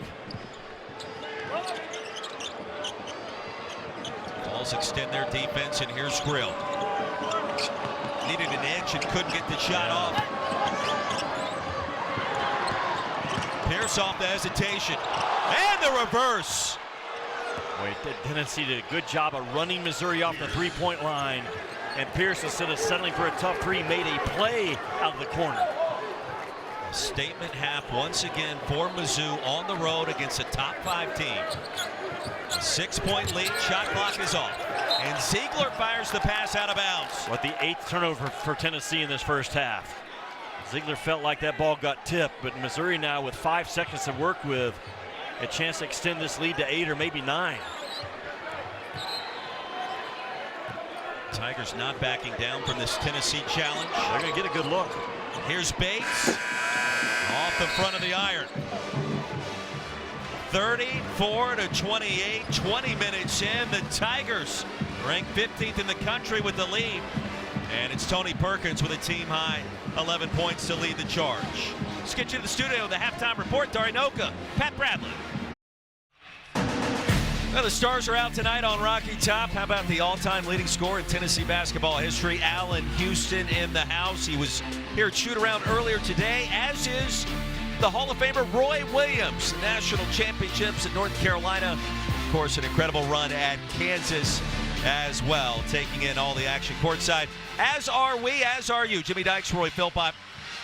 Speaker 1: Vols extend their defense, and here's Grill. Needed an edge and couldn't get the shot off. Pierce off the hesitation. And the reverse.
Speaker 2: Boy, Tennessee did a good job of running Missouri off the three-point line. And Pierce, instead of settling for a tough three, made a play out of the corner.
Speaker 1: A statement half once again for Mizzou on the road against a top 5 team. 6-point lead, shot clock is off. And Ziegler fires the pass out of bounds.
Speaker 2: What, the 8th turnover for Tennessee in this first half. Ziegler felt like that ball got tipped, but Missouri now with 5 seconds to work with, a chance to extend this lead to 8 or maybe 9.
Speaker 1: Tigers not backing down from this Tennessee challenge.
Speaker 2: They're going to get a good look.
Speaker 1: Here's Bates off the front of the iron. 34-28, 20 minutes in. The Tigers ranked 15th in the country with the lead. And it's Tony Perkins with a team-high 11 points to lead the charge. Let's get you to the studio with the halftime report. Dari Noka, Pat Bradley. Well, the Stars are out tonight on Rocky Top. How about the all-time leading scorer in Tennessee basketball history, Allen Houston, in the house. He was here at shoot-around earlier today, as is the Hall of Famer Roy Williams. National championships at North Carolina. Of course, an incredible run at Kansas as well, taking in all the action courtside. As are we, as are you. Jimmy Dykes, Roy Philpott.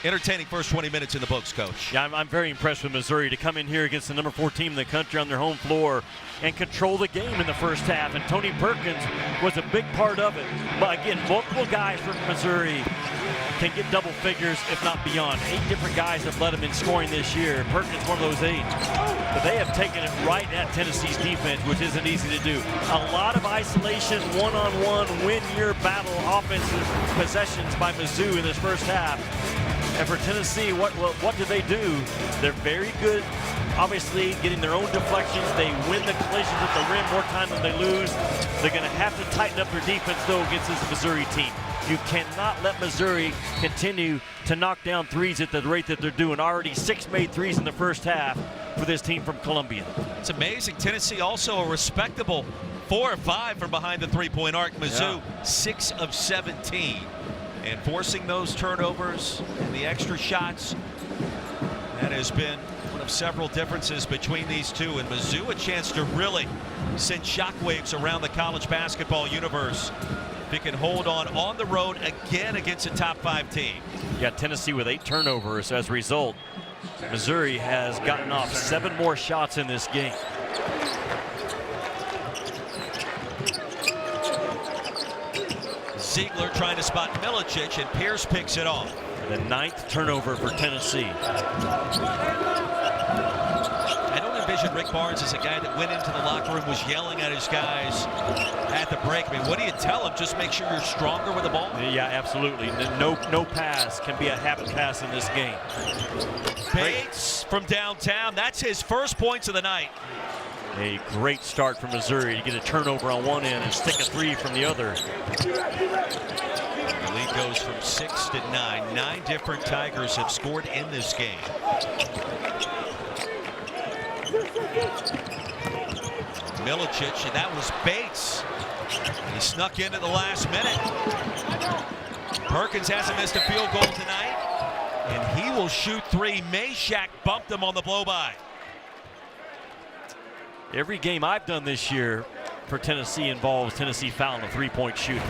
Speaker 1: Entertaining first 20 minutes in the books, Coach.
Speaker 2: Yeah, I'm very impressed with Missouri to come in here against the number 4 team in the country on their home floor and control the game in the first half. And Tony Perkins was a big part of it. But again, multiple guys from Missouri can get double figures, if not beyond. 8 different guys have led them in scoring this year. Perkins one of those 8. But they have taken it right at Tennessee's defense, which isn't easy to do. A lot of isolation, one-on-one, win your battle offensive possessions by Mizzou in this first half. And for Tennessee, what do they do? They're very good, obviously, getting their own deflections. They win the collisions at the rim more time than they lose. They're going to have to tighten up their defense, though, against this Missouri team. You cannot let Missouri continue to knock down threes at the rate that they're doing. Already 6 made threes in the first half for this team from Columbia.
Speaker 1: It's amazing. Tennessee also a respectable 4 or 5 from behind the three-point arc. Mizzou, 6 of 17. And forcing those turnovers and the extra shots, that has been one of several differences between these two. And Mizzou a chance to really send shockwaves around the college basketball universe if it can hold on the road again against a top 5 team.
Speaker 2: You got Tennessee with 8 turnovers. As a result, Missouri has gotten off 7 more shots in this game.
Speaker 1: Ziegler trying to spot Milicic, and Pierce picks it off.
Speaker 2: The 9th turnover for Tennessee.
Speaker 1: I don't envision Rick Barnes as a guy that went into the locker room, was yelling at his guys at the break. I mean, what do you tell them? Just make sure you're stronger with the ball?
Speaker 2: Yeah, absolutely. No pass can be a habit pass in this game.
Speaker 1: Bates from downtown. That's his first points of the night.
Speaker 2: A great start from Missouri to get a turnover on one end and stick a three from the other.
Speaker 1: The lead goes from 6 to 9. 9 different Tigers have scored in this game. Milicic, and that was Bates. He snuck in at the last minute. Perkins hasn't missed a field goal tonight, and he will shoot 3. Mashack bumped him on the blow-by.
Speaker 2: Every game I've done this year for Tennessee involves Tennessee fouling a three-point shooter.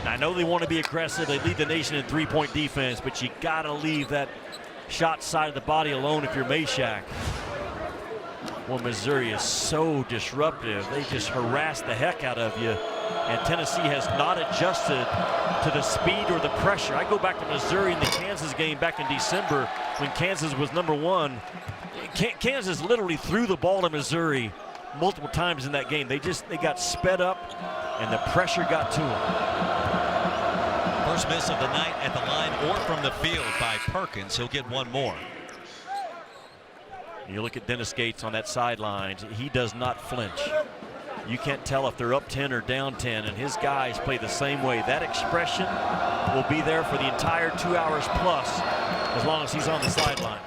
Speaker 2: And I know they want to be aggressive. They lead the nation in three-point defense, but you got to leave that shot side of the body alone if you're Mashack. Well, Missouri is so disruptive. They just harass the heck out of you. And Tennessee has not adjusted to the speed or the pressure. I go back to Missouri in the Kansas game back in December when Kansas was #1. Kansas literally threw the ball to Missouri multiple times in that game. They got sped up and the pressure got to them.
Speaker 1: First miss of the night at the line or from the field by Perkins. He'll get one more.
Speaker 2: You look at Dennis Gates on that sideline. He does not flinch. You can't tell if they're up 10 or down 10, and his guys play the same way. That expression will be there for the entire 2 hours plus as long as he's on the sidelines.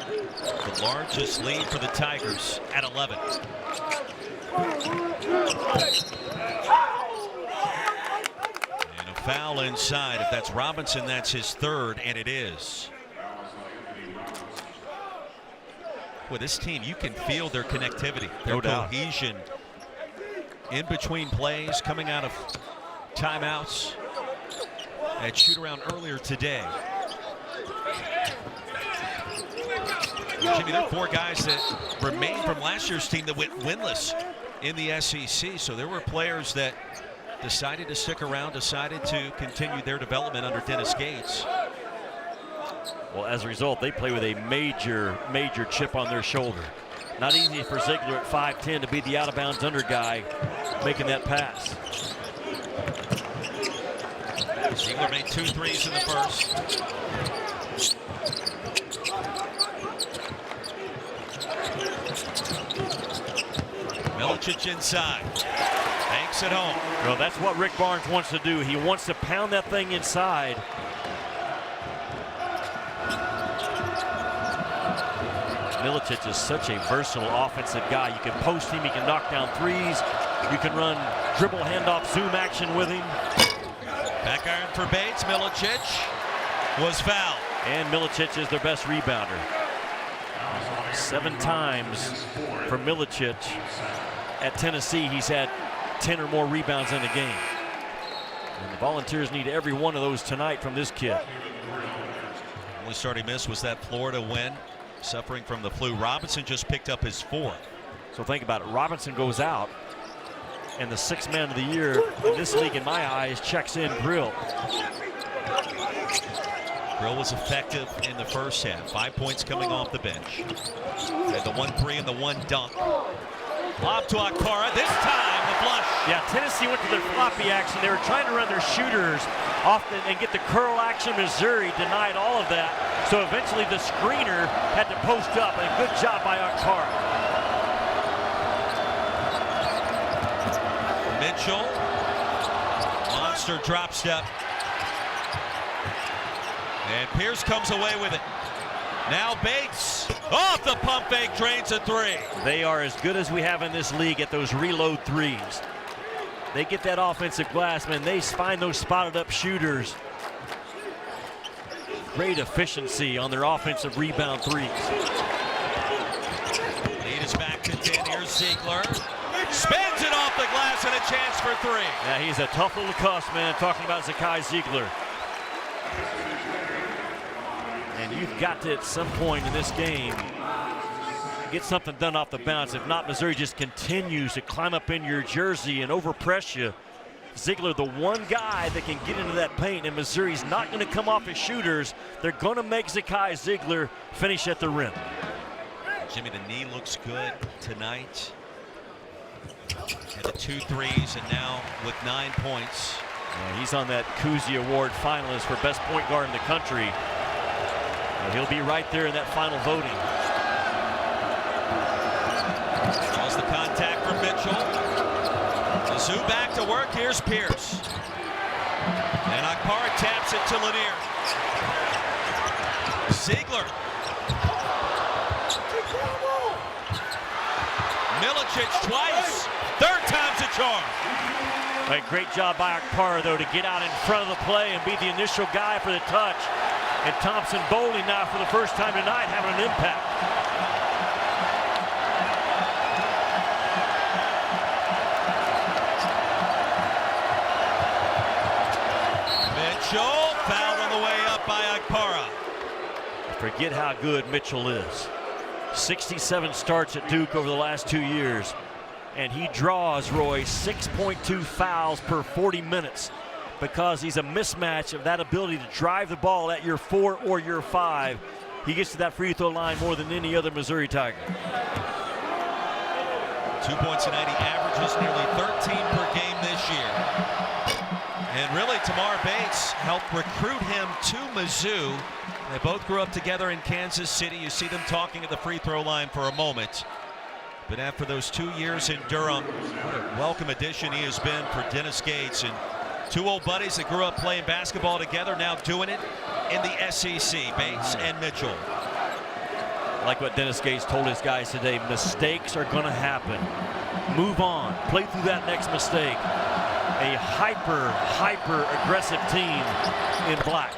Speaker 1: The largest lead for the Tigers at 11. And a foul inside. If that's Robinson, that's his 3rd, and it is. With this team, you can feel their connectivity, their cohesion in between plays, coming out of timeouts. At shoot-around earlier today. Jimmy, there are 4 guys that remain from last year's team that went winless in the SEC. So there were players that decided to stick around, decided to continue their development under Dennis Gates.
Speaker 2: Well, as a result, they play with a major chip on their shoulder. Not easy for Ziegler at 5'10" to be the out-of-bounds under guy making that pass.
Speaker 1: Ziegler made 2 threes in the first. Milicic inside. Banks at home.
Speaker 2: Well, that's what Rick Barnes wants to do. He wants to pound that thing inside. Milicic is such a versatile offensive guy. You can post him, he can knock down threes. You can run dribble handoff zoom action with him.
Speaker 1: Back iron for Bates. Milicic was fouled.
Speaker 2: And Milicic is their best rebounder. 7 times for Milicic. At Tennessee, he's had 10 or more rebounds in a game. And the Volunteers need every one of those tonight from this kid.
Speaker 1: Only start he missed was that Florida win, suffering from the flu. Robinson just picked up his 4th.
Speaker 2: So think about it. Robinson goes out, and the 6th man of the year in this league, in my eyes, checks in Grill.
Speaker 1: Grill was effective in the first half. 5 points coming off the bench. And the 1-3 and the 1 dunk. Lob to Akara. This time the flush.
Speaker 2: Yeah, Tennessee went to their floppy action. They were trying to run their shooters off and get the curl action. Missouri denied all of that. So eventually the screener had to post up. And good job by Akara.
Speaker 1: Mitchell. Monster drop step. And Pierce comes away with it. Now Bates off the pump fake, drains a 3.
Speaker 2: They are as good as we have in this league at those reload threes. They get that offensive glass, man. They find those spotted up shooters. Great efficiency on their offensive rebound threes.
Speaker 1: Lead is back to 10. Here's Ziegler. Spins it off the glass and a chance for 3.
Speaker 2: Yeah, he's a tough little cuss, man, talking about Zakai Ziegler. And you've got to, at some point in this game, get something done off the bounce. If not, Missouri just continues to climb up in your jersey and overpress you. Ziegler, the one guy that can get into that paint, and Missouri's not going to come off as shooters. They're going to make Zakai Ziegler finish at the rim.
Speaker 1: Jimmy, the knee looks good tonight. And the 2 threes, and now with 9 points.
Speaker 2: He's on that Cousy Award finalist for best point guard in the country. He'll be right there in that final voting.
Speaker 1: Mizzou back to work. Here's Pierce. And Akpara taps it to Lanier. Ziegler. Milicic twice. Third time's a charm.
Speaker 2: A great job by Akpara, though, to get out in front of the play and be the initial guy for the touch. And Thompson Bowling now, for the first time tonight, having an impact.
Speaker 1: Mitchell fouled on the way up by Akpara.
Speaker 2: Forget how good Mitchell is. 67 starts at Duke over the last 2 years. And he draws, Roy, 6.2 fouls per 40 minutes because he's a mismatch of that ability to drive the ball at your 4 or your 5. He gets to that free throw line more than any other Missouri Tiger.
Speaker 1: 2 points a night. He averages nearly 13 per game this year. And really, Tamar Bates helped recruit him to Mizzou. They both grew up together in Kansas City. You see them talking at the free throw line for a moment. But after those 2 years in Durham, what a welcome addition he has been for Dennis Gates. And two old buddies that grew up playing basketball together, now doing it in the SEC, Bates and Mitchell.
Speaker 2: Like what Dennis Gates told his guys today, mistakes are going to happen. Move on. Play through that next mistake. A hyper aggressive team in black.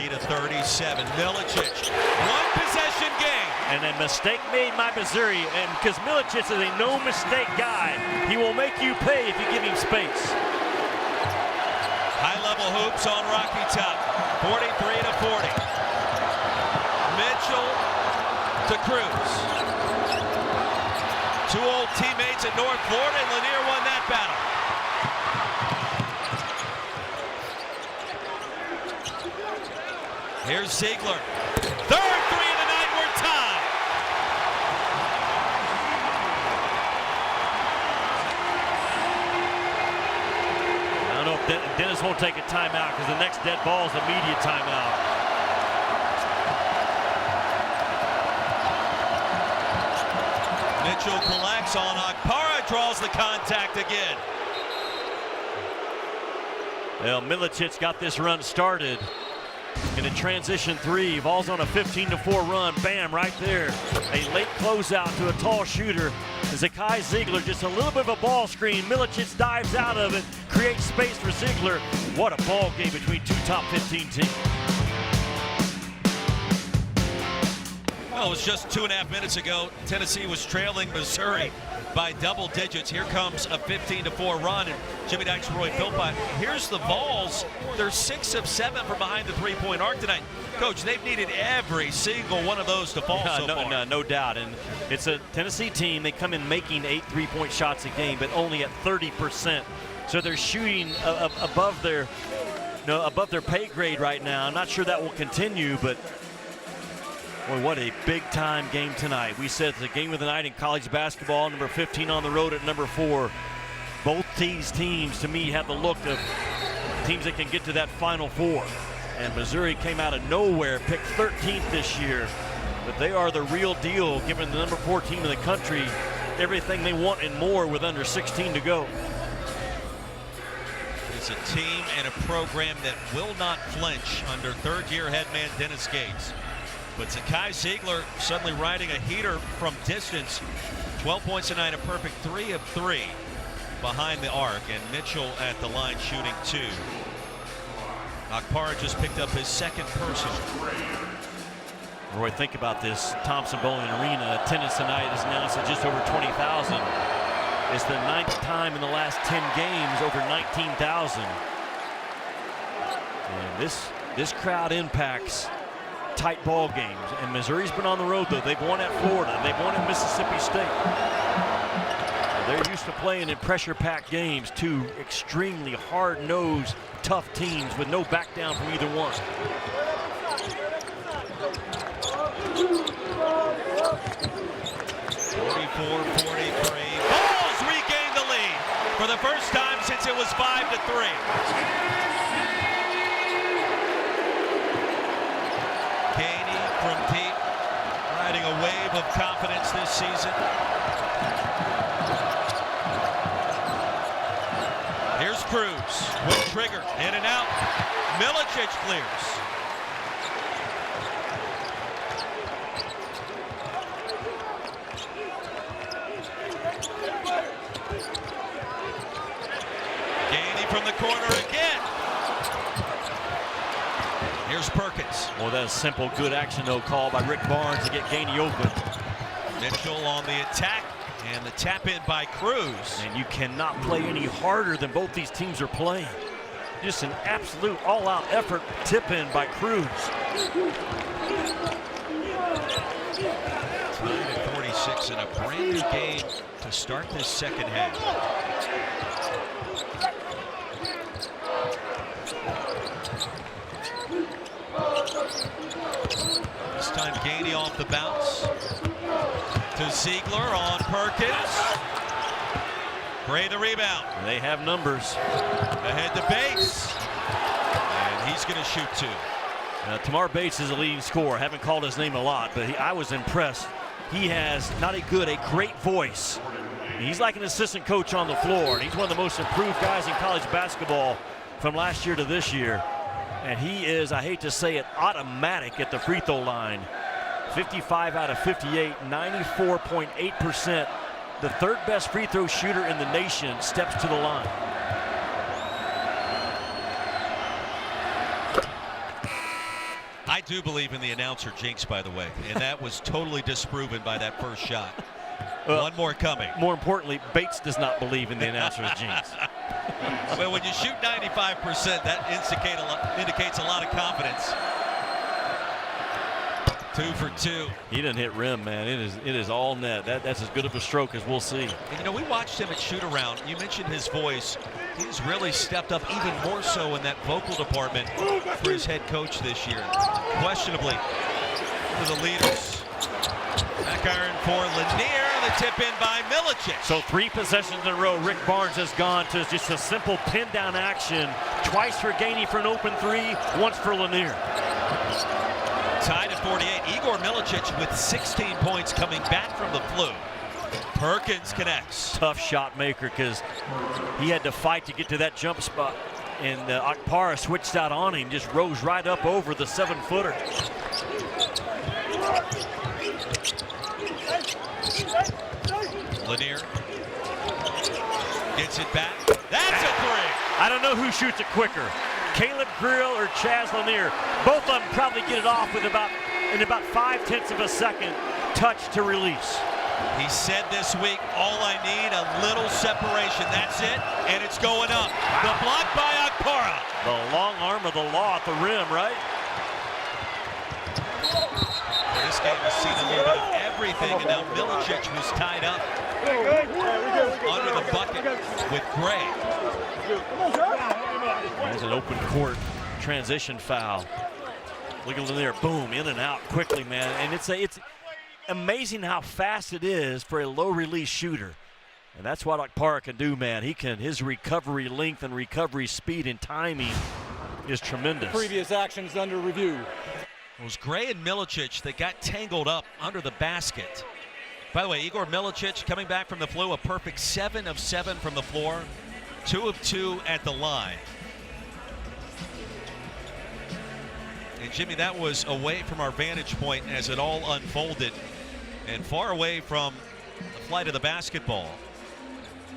Speaker 1: To 37. Milicic, one possession game.
Speaker 2: And a mistake made by Missouri, and because Milicic is a no-mistake guy, he will make you pay if you give him space.
Speaker 1: High-level hoops on Rocky Top, 43 to 40. Mitchell to Cruz. Two old teammates at North Florida, and Lanier won that battle. Here's Ziegler. Third three of the night, we're tied.
Speaker 2: I don't know if Dennis won't take a timeout because the next dead ball is immediate timeout.
Speaker 1: Mitchell collects on Akpara, draws the contact again.
Speaker 2: Well, Milicic got this run started. In a transition three, Vols on a 15-4 run. Bam, right there. A late closeout to a tall shooter. Zakai Ziegler, just a little bit of a ball screen. Milicic dives out of it, creates space for Ziegler. What a ball game between two top 15 teams.
Speaker 1: Well, it was just 2.5 minutes ago. Tennessee was trailing Missouri by double digits. Here comes a 15-4 run, and Jimmy Dykes, Roy Philpott. Here's the Vols. They're 6 of 7 from behind the three-point arc tonight. Coach, they've needed every single one of those to fall so far.
Speaker 2: No doubt. And it's a Tennessee team. They come in making 8 three-point shots a game, but only at 30%. So they're shooting above their pay grade right now. I'm not sure that will continue, but boy, what a big-time game tonight. We said it's the game of the night in college basketball. Number 15 on the road at number 4. Both these teams, to me, have the look of teams that can get to that Final Four. And Missouri came out of nowhere, picked 13th this year. But they are the real deal, giving the number 4 team in the country everything they want and more with under 16 to go.
Speaker 1: It's a team and a program that will not flinch under third-year head man Dennis Gates. But Zakai Ziegler suddenly riding a heater from distance. 12 points tonight, a perfect 3 of 3 behind the arc. And Mitchell at the line shooting 2. Akpara just picked up his second personal.
Speaker 2: Roy, think about this. Thompson Bowling Arena attendance tonight is announced at just over 20,000. It's the 9th time in the last 10 games over 19,000. And this crowd impacts tight ball games. And Missouri's been on the road, though. They've won at Florida. They've won at Mississippi State. They're used to playing in pressure-packed games. Two extremely hard-nosed, tough teams with no back down from either one.
Speaker 1: 44-43. Vols regain the lead for the first time since it was 5-3. From of confidence this season. Here's Cruz with trigger, in and out. Milicic clears. Gainey from the corner again. Here's Perkins.
Speaker 2: Well, that's a simple, good action, though, call by Rick Barnes to get Gainey open.
Speaker 1: Mitchell on the attack, and the tap in by Cruz.
Speaker 2: And you cannot play any harder than both these teams are playing. Just an absolute all-out effort tip in by Cruz.
Speaker 1: Tied at 46 in a brand new game to start this second half. This time Gainey off the bounce to Ziegler on Perkins. Gray the rebound.
Speaker 2: They have numbers.
Speaker 1: Ahead to Bates. And he's going to shoot two.
Speaker 2: Tamar Bates is a leading scorer. Haven't called his name a lot, but I was impressed. He has not a great voice. He's like an assistant coach on the floor, and he's one of the most improved guys in college basketball from last year to this year. And he is, I hate to say it, automatic at the free throw line. 55 out of 58, 94.8%. The third best free throw shooter in the nation steps to the line.
Speaker 1: I do believe in the announcer jinx, by the way, and that was totally disproven by that first shot. One more coming.
Speaker 2: More importantly, Bates does not believe in the announcer's jinx.
Speaker 1: Well, when you shoot 95%, that indicates a lot of confidence. 2 for 2.
Speaker 2: He didn't hit rim, man. It is all net. That's as good of a stroke as we'll see.
Speaker 1: And, you know, we watched him at shoot-around. You mentioned his voice. He's really stepped up even more so in that vocal department for his head coach this year. Questionably, for the leaders. Back iron for Lanier. The tip in by Milicic.
Speaker 2: So 3 possessions in a row. Rick Barnes has gone to just a simple pin-down action. Twice for Gainey for an open 3, once for Lanier.
Speaker 1: Tied at 48. Igor Milicic with 16 points coming back from the flu. Perkins connects.
Speaker 2: Tough shot maker because he had to fight to get to that jump spot. And Okpara switched out on him, just rose right up over the 7-footer.
Speaker 1: Lanier gets it back. That's a 3.
Speaker 2: I don't know who shoots it quicker, Caleb Grill or Chaz Lanier. Both of them probably get it off with about 0.5 of a second touch to release.
Speaker 1: He said this week, all I need, a little separation. That's it, and it's going up. The block by Okpara.
Speaker 2: The long arm of the law at the rim, right?
Speaker 1: Well, this game has seen a little bit of everything, and now Milicic was tied up under the bucket with Gray.
Speaker 2: There's an open court transition foul. Look at Lanier, boom, in and out quickly, man. And it's amazing how fast it is for a low release shooter. And that's what Okpara can do, man. His recovery length and recovery speed and timing is tremendous.
Speaker 5: Previous actions under review.
Speaker 1: It was Gray and Milicic that got tangled up under the basket. By the way, Igor Milicic coming back from the flu, a perfect 7 of 7 from the floor, 2 of 2 at the line. And Jimmy, that was away from our vantage point as it all unfolded and far away from the flight of the basketball.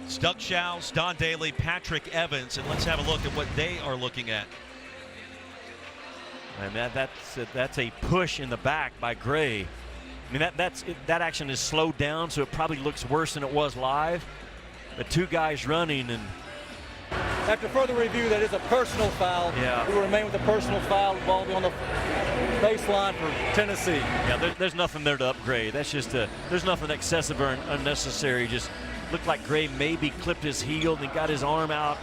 Speaker 1: It's Doug Shows, Don Daly, Patrick Evans, and let's have a look at what they are looking at.
Speaker 2: And that's a push in the back by Gray. I mean, that action is slowed down, so it probably looks worse than it was live. The 2 guys running, and
Speaker 5: After further review, that is a personal foul.
Speaker 2: Yeah.
Speaker 5: We will remain with a personal foul. The ball will be on the baseline for Tennessee.
Speaker 2: yeah, there's nothing there to upgrade. That's just there's nothing excessive or unnecessary. Just looked like Gray maybe clipped his heel and got his arm out.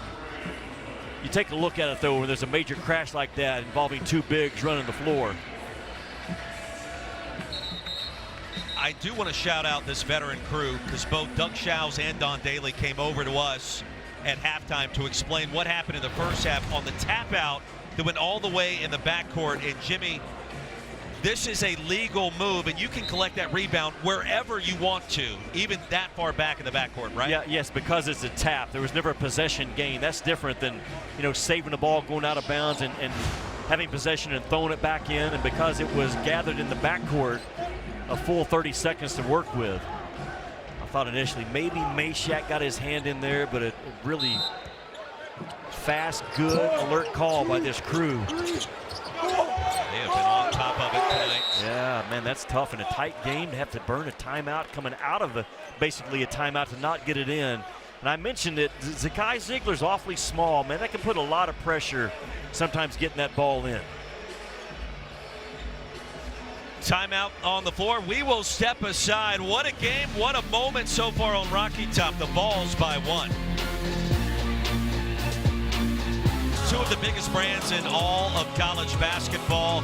Speaker 2: You take a look at it, though, when there's a major crash like that involving 2 bigs running the floor.
Speaker 1: I do want to shout out this veteran crew because both Doug Shows and Don Daly came over to us at halftime to explain what happened in the first half on the tap out that went all the way in the backcourt. And Jimmy, this is a legal move, and you can collect that rebound wherever you want to, even that far back in the backcourt, right?
Speaker 2: Yeah, yes, because it's a tap. There was never a possession gain. That's different than, you know, saving the ball, going out of bounds, and having possession and throwing it back in. And because it was gathered in the backcourt, a full 30 seconds to work with. I thought initially maybe Mashack got his hand in there, but a really fast, good, alert call by this crew.
Speaker 1: They have been on top of it tonight.
Speaker 2: Yeah, man, that's tough in a tight game to have to burn a timeout coming out of basically a timeout to not get it in. And I mentioned that Zakai Zeigler's awfully small, man. That can put a lot of pressure sometimes getting that ball in.
Speaker 1: Timeout on the floor. We will step aside. What a game, what a moment so far on Rocky Top. The Vols by 1. Two of the biggest brands in all of college basketball.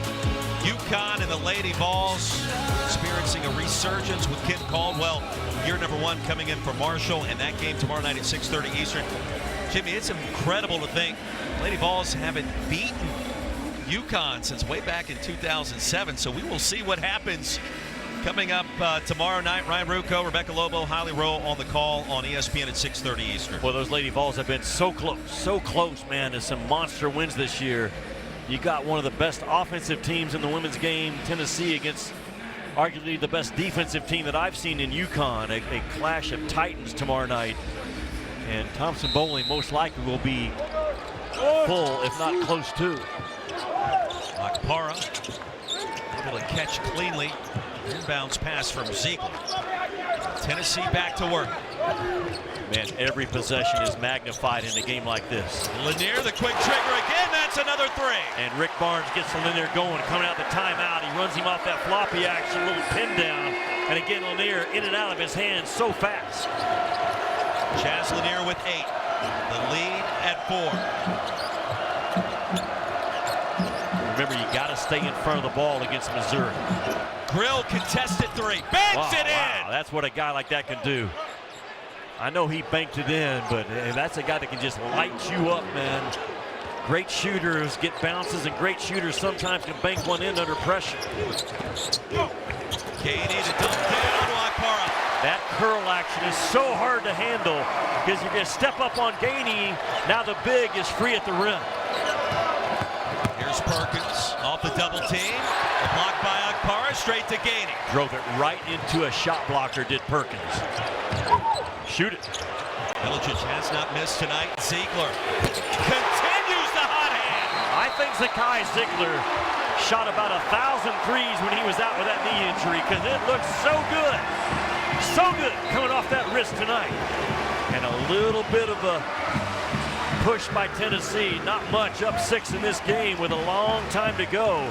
Speaker 1: UConn and the Lady Vols experiencing a resurgence with Ken Caldwell, year number 1, coming in for Marshall, and that game tomorrow night at 6:30 Eastern. Jimmy, it's incredible to think Lady Vols haven't beaten UConn since way back in 2007, so we will see what happens coming up tomorrow night. Ryan Ruocco, Rebecca Lobo, Holly Rowe on the call on ESPN at 6:30 Eastern.
Speaker 2: Well, those Lady Vols have been so close, man, to some monster wins this year. You got one of the best offensive teams in the women's game, Tennessee, against arguably the best defensive team that I've seen in UConn. A clash of titans tomorrow night. And Thompson-Boling most likely will be full, if not close to.
Speaker 1: Akpara able to catch cleanly. Inbounds pass from Zeigler. Tennessee back to work.
Speaker 2: Man, every possession is magnified in a game like this.
Speaker 1: Lanier, the quick trigger again. That's another 3.
Speaker 2: And Rick Barnes gets Lanier going, coming out the timeout. He runs him off that floppy action, little pin down. And again, Lanier in and out of his hands so fast.
Speaker 1: Chaz Lanier with 8. The lead at 4.
Speaker 2: Remember, you got to stay in front of the ball against Missouri.
Speaker 1: Grill contested 3. Banks it in.
Speaker 2: Wow, that's what a guy like that can do. I know he banked it in, but that's a guy that can just light you up, man. Great shooters get bounces, and great shooters sometimes can bank one in under pressure.
Speaker 1: Katie to dump down to Akpara.
Speaker 2: That curl action is so hard to handle because you're going to step up on Gainey. Now the big is free at the rim.
Speaker 1: Here's Perkins off the double team. The block by Akpara, straight to Gainey.
Speaker 2: Drove it right into a shot blocker, did Perkins. Shoot it.
Speaker 1: Milicic has not missed tonight. Zeigler continues the hot hand.
Speaker 2: I think Zakai Zeigler shot about 1,000 threes when he was out with that knee injury because it looks so good. So good coming off that wrist tonight. And a little bit of a push by Tennessee. Not much, up 6 in this game with a long time to go.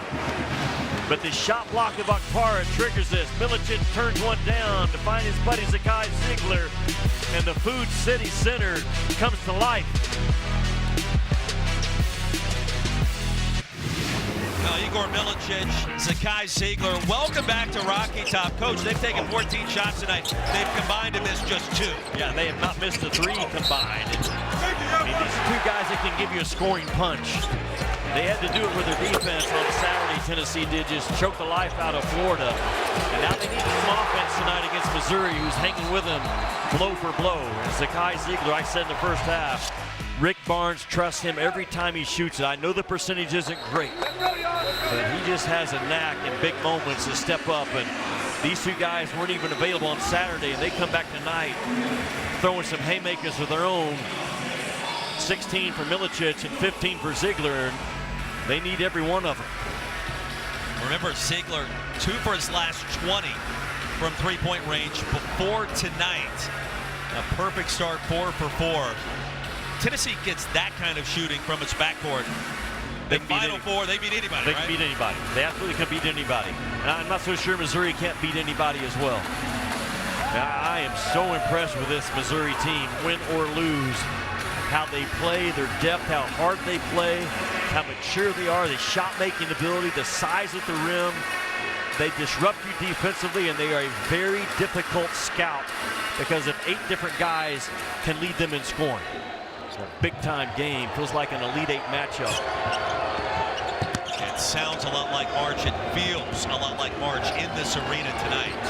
Speaker 2: But the shot block of Akpara triggers this. Milicic turns one down to find his buddy Zakai Zeigler. And the Food City Center comes to life.
Speaker 1: Igor Milicic, Zakai Zeigler, welcome back to Rocky Top. Coach, they've taken 14 shots tonight. They've combined to miss just 2.
Speaker 2: Yeah, they have not missed a 3 combined. I mean, these 2 guys that can give you a scoring punch. They had to do it with their defense on Saturday. Tennessee did just choke the life out of Florida. And now they need some offense tonight against Missouri, who's hanging with them blow for blow. And Zakai Zeigler, I said in the first half, Rick Barnes trusts him every time he shoots it. I know the percentage isn't great, but he just has a knack in big moments to step up. And these 2 guys weren't even available on Saturday, and they come back tonight throwing some haymakers of their own. 16 for Milicic and 15 for Zeigler. They need every one of them.
Speaker 1: Remember, Zeigler 2 for his last 20 from three-point range before tonight. A perfect start, 4 for 4. Tennessee gets that kind of shooting from its backcourt. The Final Four, they beat anybody,
Speaker 2: They can beat anybody. They absolutely can beat anybody. And I'm not so sure Missouri can't beat anybody as well. I am so impressed with this Missouri team, win or lose. How they play, their depth, how hard they play, how mature they are, the shot-making ability, the size at the rim. They disrupt you defensively, and they are a very difficult scout because of 8 different guys can lead them in scoring. It's a big-time game. Feels like an Elite 8 matchup.
Speaker 1: It sounds a lot like March. It feels a lot like March in this arena tonight.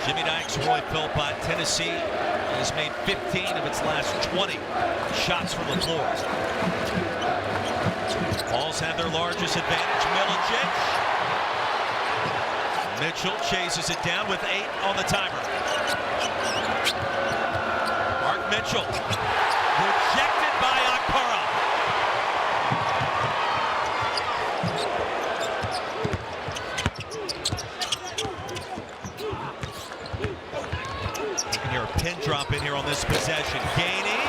Speaker 1: Jimmy Dykes, Roy Philpott. Tennessee has made 15 of its last 20 shots from the floor. Vols have their largest advantage. Milicic. Mitchell chases it down with 8 on the timer. Mark Mitchell rejected by Okpara. You can hear a pin drop in here on this possession. Gainey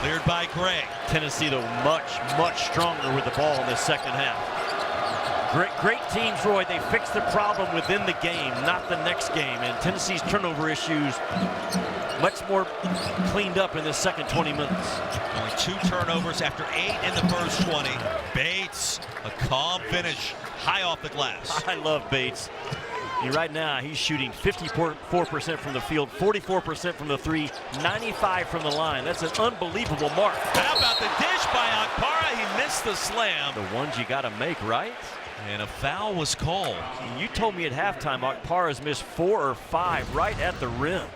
Speaker 1: cleared by Gray.
Speaker 2: Tennessee, though, much stronger with the ball in the second half. Great teams, Roy. They fix the problem within the game, not the next game. And Tennessee's turnover issues much more cleaned up in the second 20 minutes.
Speaker 1: Only 2 turnovers after 8 in the first 20. Bates, a calm finish, high off the glass.
Speaker 2: I love Bates. Right now, he's shooting 54% from the field, 44% from the 3, 95 from the line. That's an unbelievable mark.
Speaker 1: How about the dish by Okpara? He missed the slam.
Speaker 2: The ones you got to make, right?
Speaker 1: And a foul was called.
Speaker 2: You told me at halftime Okpara's missed 4 or 5 right at the rim.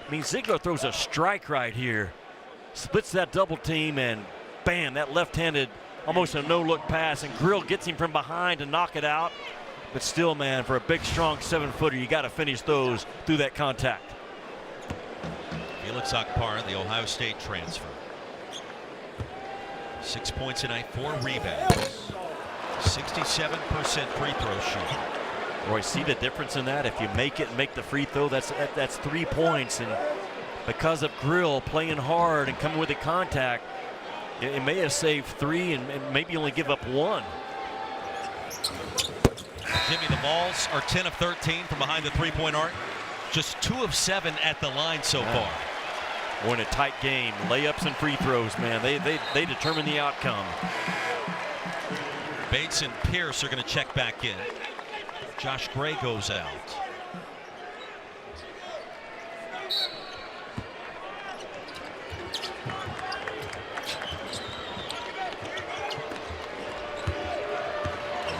Speaker 2: I mean, Ziegler throws a strike right here, splits that double team, and bam, that left-handed, almost a no-look pass, and Grill gets him from behind to knock it out. But still, man, for a big, strong 7-footer, you got to finish those through that contact.
Speaker 1: Felix Okpara, the Ohio State transfer. 6 points tonight, 4 rebounds. 67% free throw shooting.
Speaker 2: Roy, see the difference in that? If you make it and make the free throw, that's 3 points. And because of Grill playing hard and coming with the contact, it may have saved 3 and maybe only give up 1.
Speaker 1: Jimmy, the Vols are 10 of 13 from behind the three-point arc. Just 2 of 7 at the line so far.
Speaker 2: We're in a tight game. Layups and free throws, man. They determine the outcome.
Speaker 1: Bates and Pierce are going to check back in. Josh Gray goes out.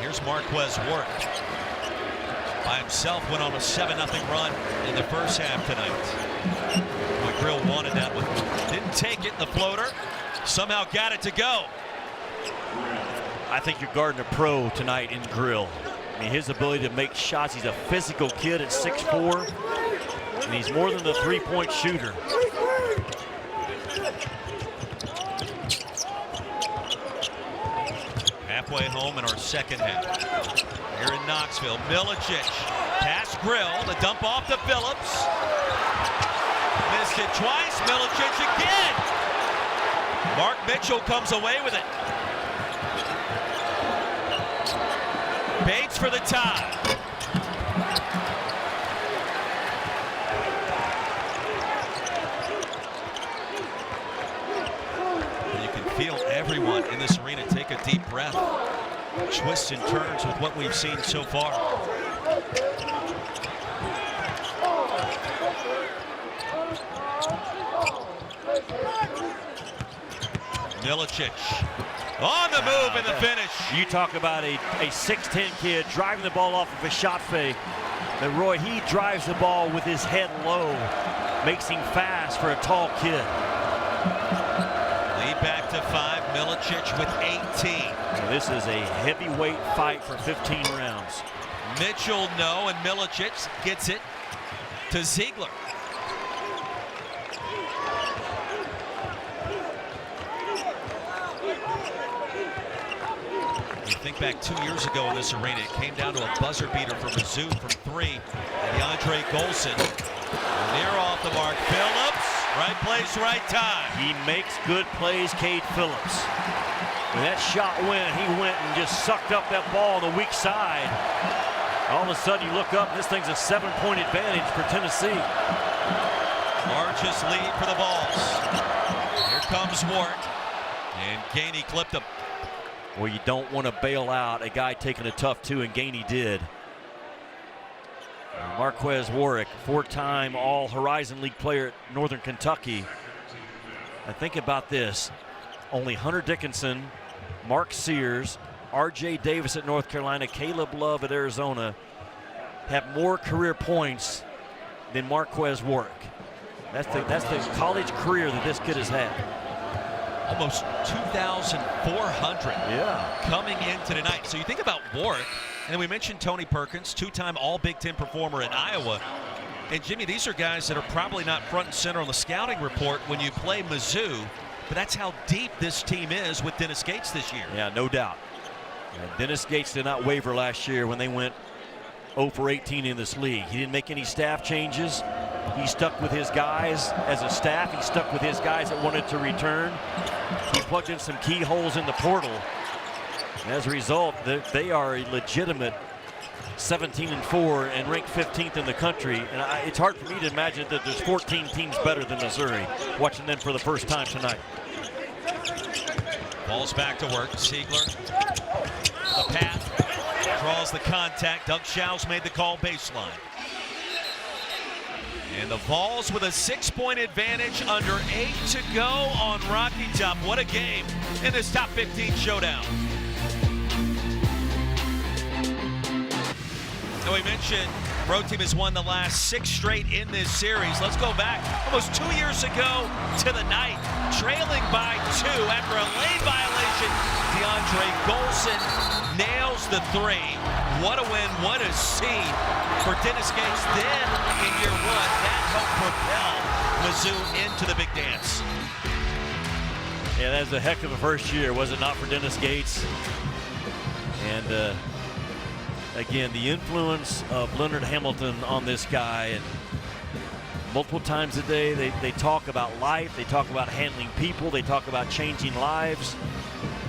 Speaker 1: Here's Marquez Work. By himself, went on a 7-0 run in the first half tonight. Boy, Grill wanted that one. Didn't take it in the floater. Somehow got it to go.
Speaker 2: I think you're guarding a pro tonight in Grill. I mean, his ability to make shots. He's a physical kid at 6'4", and he's more than a three-point shooter.
Speaker 1: Halfway home in our second half. Here in Knoxville, Milicic, pass Grill, the dump off to Phillips. Missed it twice, Milicic again. Mark Mitchell comes away with it. Bates for the tie. You can feel everyone in this arena take a deep breath. Twists and turns with what we've seen so far. Milicic on the move and the finish.
Speaker 2: You talk about a 6'10" kid driving the ball off of a shot fake. And Roy, he drives the ball with his head low, makes him fast for a tall kid.
Speaker 1: Lead back to 5, Milicic with 18.
Speaker 2: So this is a heavyweight fight for 15 rounds.
Speaker 1: Mitchell no, and Milicic gets it to Ziegler. You think back 2 years ago in this arena, it came down to a buzzer beater from Mizzou from 3. And DeAndre Golson near off the mark. Phillips, right place, right time.
Speaker 2: He makes good plays, Cade Phillips. When that shot went, he went and just sucked up that ball on the weak side. All of a sudden you look up, this thing's a 7-point advantage for Tennessee.
Speaker 1: Largest lead for the Vols. Here comes Wart. And Gainey clipped him.
Speaker 2: Well, you don't want to bail out a guy taking a tough 2, and Gainey did. Marquez Warwick, 4-time All-Horizon League player at Northern Kentucky. Now think about this. Only Hunter Dickinson, Mark Sears, R.J. Davis at North Carolina, Caleb Love at Arizona have more career points than Marquez Warwick. That's the college career that this kid has had.
Speaker 1: Almost 2,400 coming into tonight. So you think about Warwick, and then we mentioned Tony Perkins, two-time All-Big Ten performer at Iowa. And Jimmy, these are guys that are probably not front and center on the scouting report when you play Mizzou, but that's how deep this team is with Dennis Gates this year.
Speaker 2: Yeah, no doubt. And Dennis Gates did not waver last year when they went 0 for 18 in this league. He didn't make any staff changes. He stuck with his guys as a staff. He stuck with his guys that wanted to return. He plugged in some key holes in the portal. And as a result, they are a legitimate 17-4 and ranked 15th in the country. And it's hard for me to imagine that there's 14 teams better than Missouri. Watching them for the first time tonight.
Speaker 1: Ball's back to work. Ziegler, the path, draws the contact. Doug Shouse made the call baseline. And the Vols with a 6-point advantage, under 8 to go on Rocky Top. What a game in this top 15 showdown. And we mentioned road team has won the last 6 straight in this series. Let's go back almost 2 years ago to the night, trailing by 2 after a late violation. DeAndre Golson nails the 3. What a win, what a scene for Dennis Gates. Then in year 1, that helped propel Mizzou into the big dance.
Speaker 2: Yeah, that was a heck of a first year, was it not, for Dennis Gates? And again, the influence of Leonard Hamilton on this guy, and multiple times a day they talk about life, they talk about handling people, they talk about changing lives,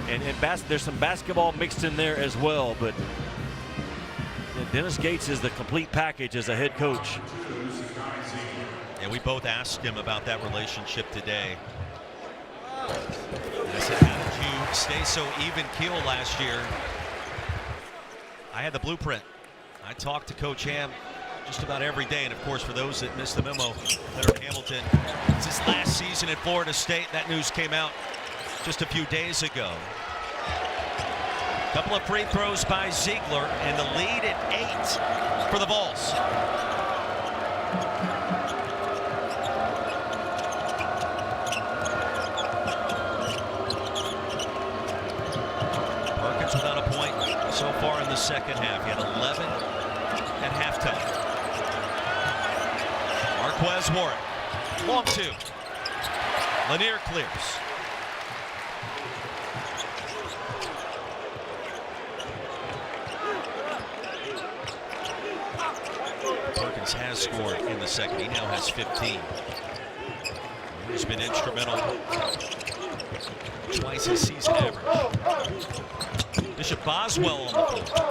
Speaker 2: and there's some basketball mixed in there as well, but Dennis Gates is the complete package as a head coach.
Speaker 1: And we both asked him about that relationship today. And I said, how did you stay so even keel last year? I had the blueprint. I talked to Coach Ham just about every day. And of course, for those that missed the memo, Leonard Hamilton, it's his last season at Florida State. That news came out just a few days ago. Couple of free throws by Ziegler, and the lead at 8 for the Vols. Perkins without a point so far in the second half. He had 11 at halftime. Marquez Warwick, long 2. Lanier clears. Perkins has scored in the second. He now has 15. He's been instrumental twice his season average. Bishop Boswell on the floor.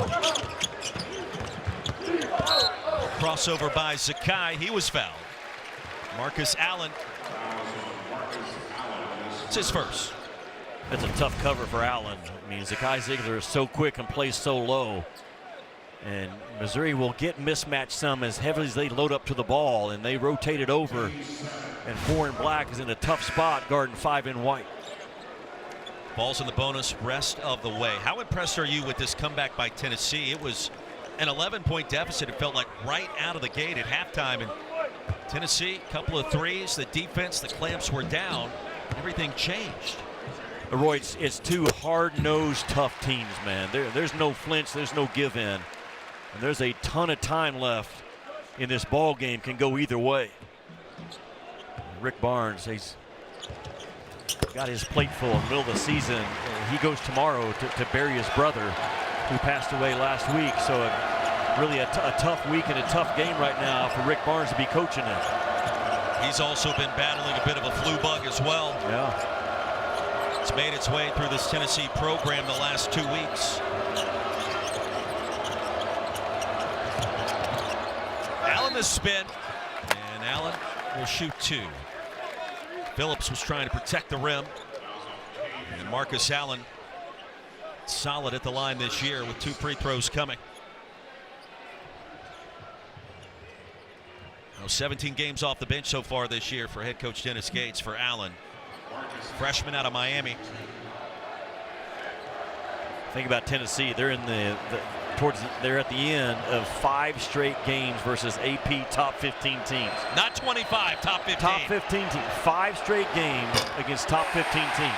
Speaker 1: Crossover by Zakai. He was fouled. Marcus Allen. It's his first.
Speaker 2: It's a tough cover for Allen. I mean, Zakai Ziegler is so quick and plays so low. And Missouri will get mismatched some as heavily as they load up to the ball, and they rotate it over. And 4 in black is in a tough spot guarding 5 in white.
Speaker 1: Ball's in the bonus rest of the way. How impressed are you with this comeback by Tennessee? It was an 11-point deficit. It felt like right out of the gate at halftime. And Tennessee, a couple of threes, the defense, the clamps were down. Everything changed.
Speaker 2: Roy, it's 2 hard-nosed, tough teams, man. There's no flinch, there's no give in. And there's a ton of time left in this ball game. Can go either way. Rick Barnes, he's got his plate full in the middle of the season. He goes tomorrow to bury his brother, who passed away last week. So really a tough week and a tough game right now for Rick Barnes to be coaching it.
Speaker 1: He's also been battling a bit of a flu bug as well.
Speaker 2: Yeah.
Speaker 1: It's made its way through this Tennessee program the last 2 weeks. Allen the spin, and Allen will shoot 2. Phillips was trying to protect the rim, and Marcus Allen solid at the line this year with 2 free throws coming. Now 17 games off the bench so far this year for head coach Dennis Gates. For Allen, freshman out of Miami.
Speaker 2: Think about Tennessee. They're in they're at the end of 5 straight games versus AP top 15 teams.
Speaker 1: Not 25, top 15.
Speaker 2: Top 15 teams. 5 straight games against top 15 teams.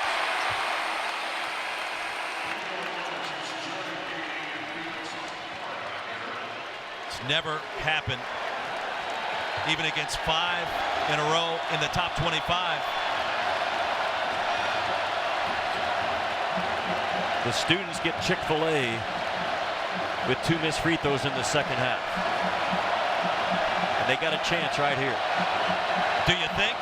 Speaker 1: It's never happened, even against 5 in a row in the top 25.
Speaker 2: The students get Chick-fil-A with 2 missed free throws in the second half. And they got a chance right here.
Speaker 1: Do you think?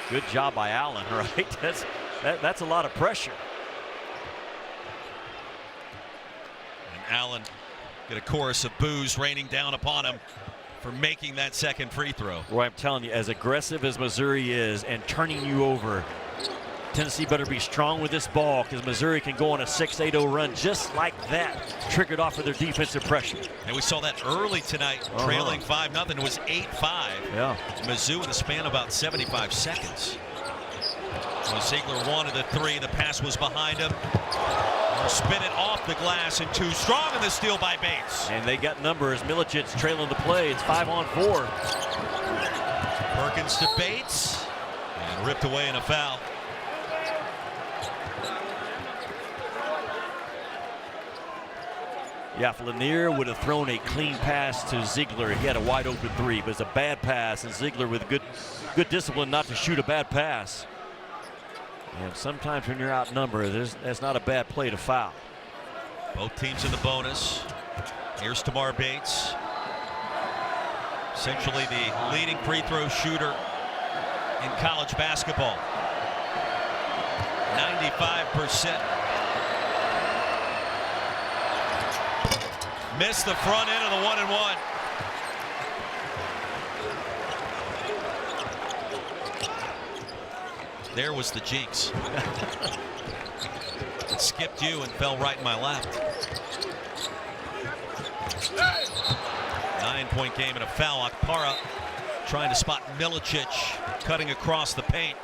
Speaker 2: Good job by Allen, right? That's a lot of pressure.
Speaker 1: And Allen get a chorus of boos raining down upon him for making that second free throw.
Speaker 2: Roy, I'm telling you, as aggressive as Missouri is and turning you over, Tennessee better be strong with this ball, because Missouri can go on a 6-8-0 run just like that, triggered off of their defensive pressure.
Speaker 1: And we saw that early tonight, trailing 5-0. It was 8-5.
Speaker 2: Yeah.
Speaker 1: Mizzou in the span of about 75 seconds. So Ziegler wanted the 3. The pass was behind him. Spin it off the glass and 2 strong in the steal by Bates.
Speaker 2: And they got numbers. Milicic trailing the play. It's 5-on-4.
Speaker 1: Perkins to Bates and ripped away in a foul.
Speaker 2: Yeah, Lanier would have thrown a clean pass to Ziegler. He had a wide open 3, but it's a bad pass, and Ziegler with good discipline not to shoot a bad pass. And sometimes when you're outnumbered, that's not a bad play to foul.
Speaker 1: Both teams in the bonus. Here's Tamar Bates. Essentially the leading free throw shooter in college basketball. 95%. Missed the front end of the 1-and-1. There was the jinx. It skipped you and fell right in my lap. 9-point game and a foul. Okpara trying to spot Milicic cutting across the paint.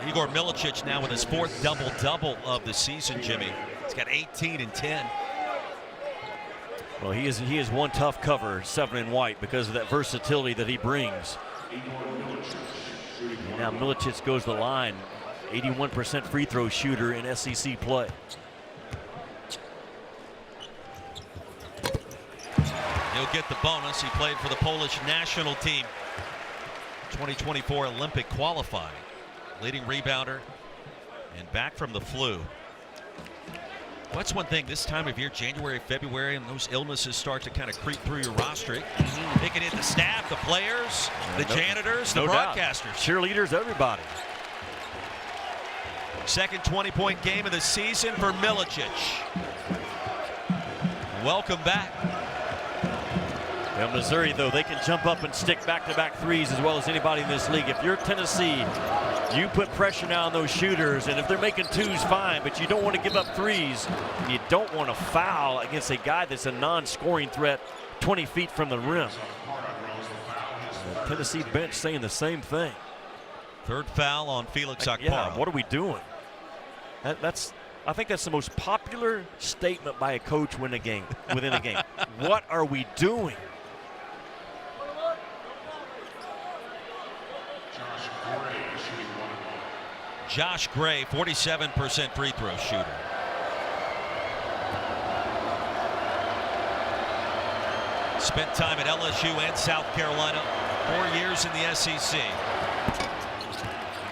Speaker 1: Igor Milicic now with his 4th double-double of the season, Jimmy. He's got 18 and 10.
Speaker 2: Well, he is one tough cover, 7 in white, because of that versatility that he brings. And now Milicic goes to the line. 81% free throw shooter in SEC play.
Speaker 1: He'll get the bonus. He played for the Polish national team. 2024 Olympic qualifying. Leading rebounder and back from the flu. That's one thing this time of year, January, February, and those illnesses start to kind of creep through your roster. It can hit the staff, the players, the janitors, the broadcasters.
Speaker 2: Cheerleaders, everybody.
Speaker 1: Second 20-point game of the season for Milicic. Welcome back.
Speaker 2: Yeah, Missouri, though, they can jump up and stick back-to-back threes as well as anybody in this league. If you're Tennessee, you put pressure now on those shooters, and if they're making 2s, fine, but you don't want to give up 3s, and you don't want to foul against a guy that's a non-scoring threat 20 feet from the rim. The Tennessee bench saying the same thing.
Speaker 1: 3rd foul on Felix Okpara.
Speaker 2: Yeah, what are we doing? I think that's the most popular statement by a coach within a game. What are we doing?
Speaker 1: Josh Gray, 47% free throw shooter. Spent time at LSU and South Carolina, 4 years in the SEC.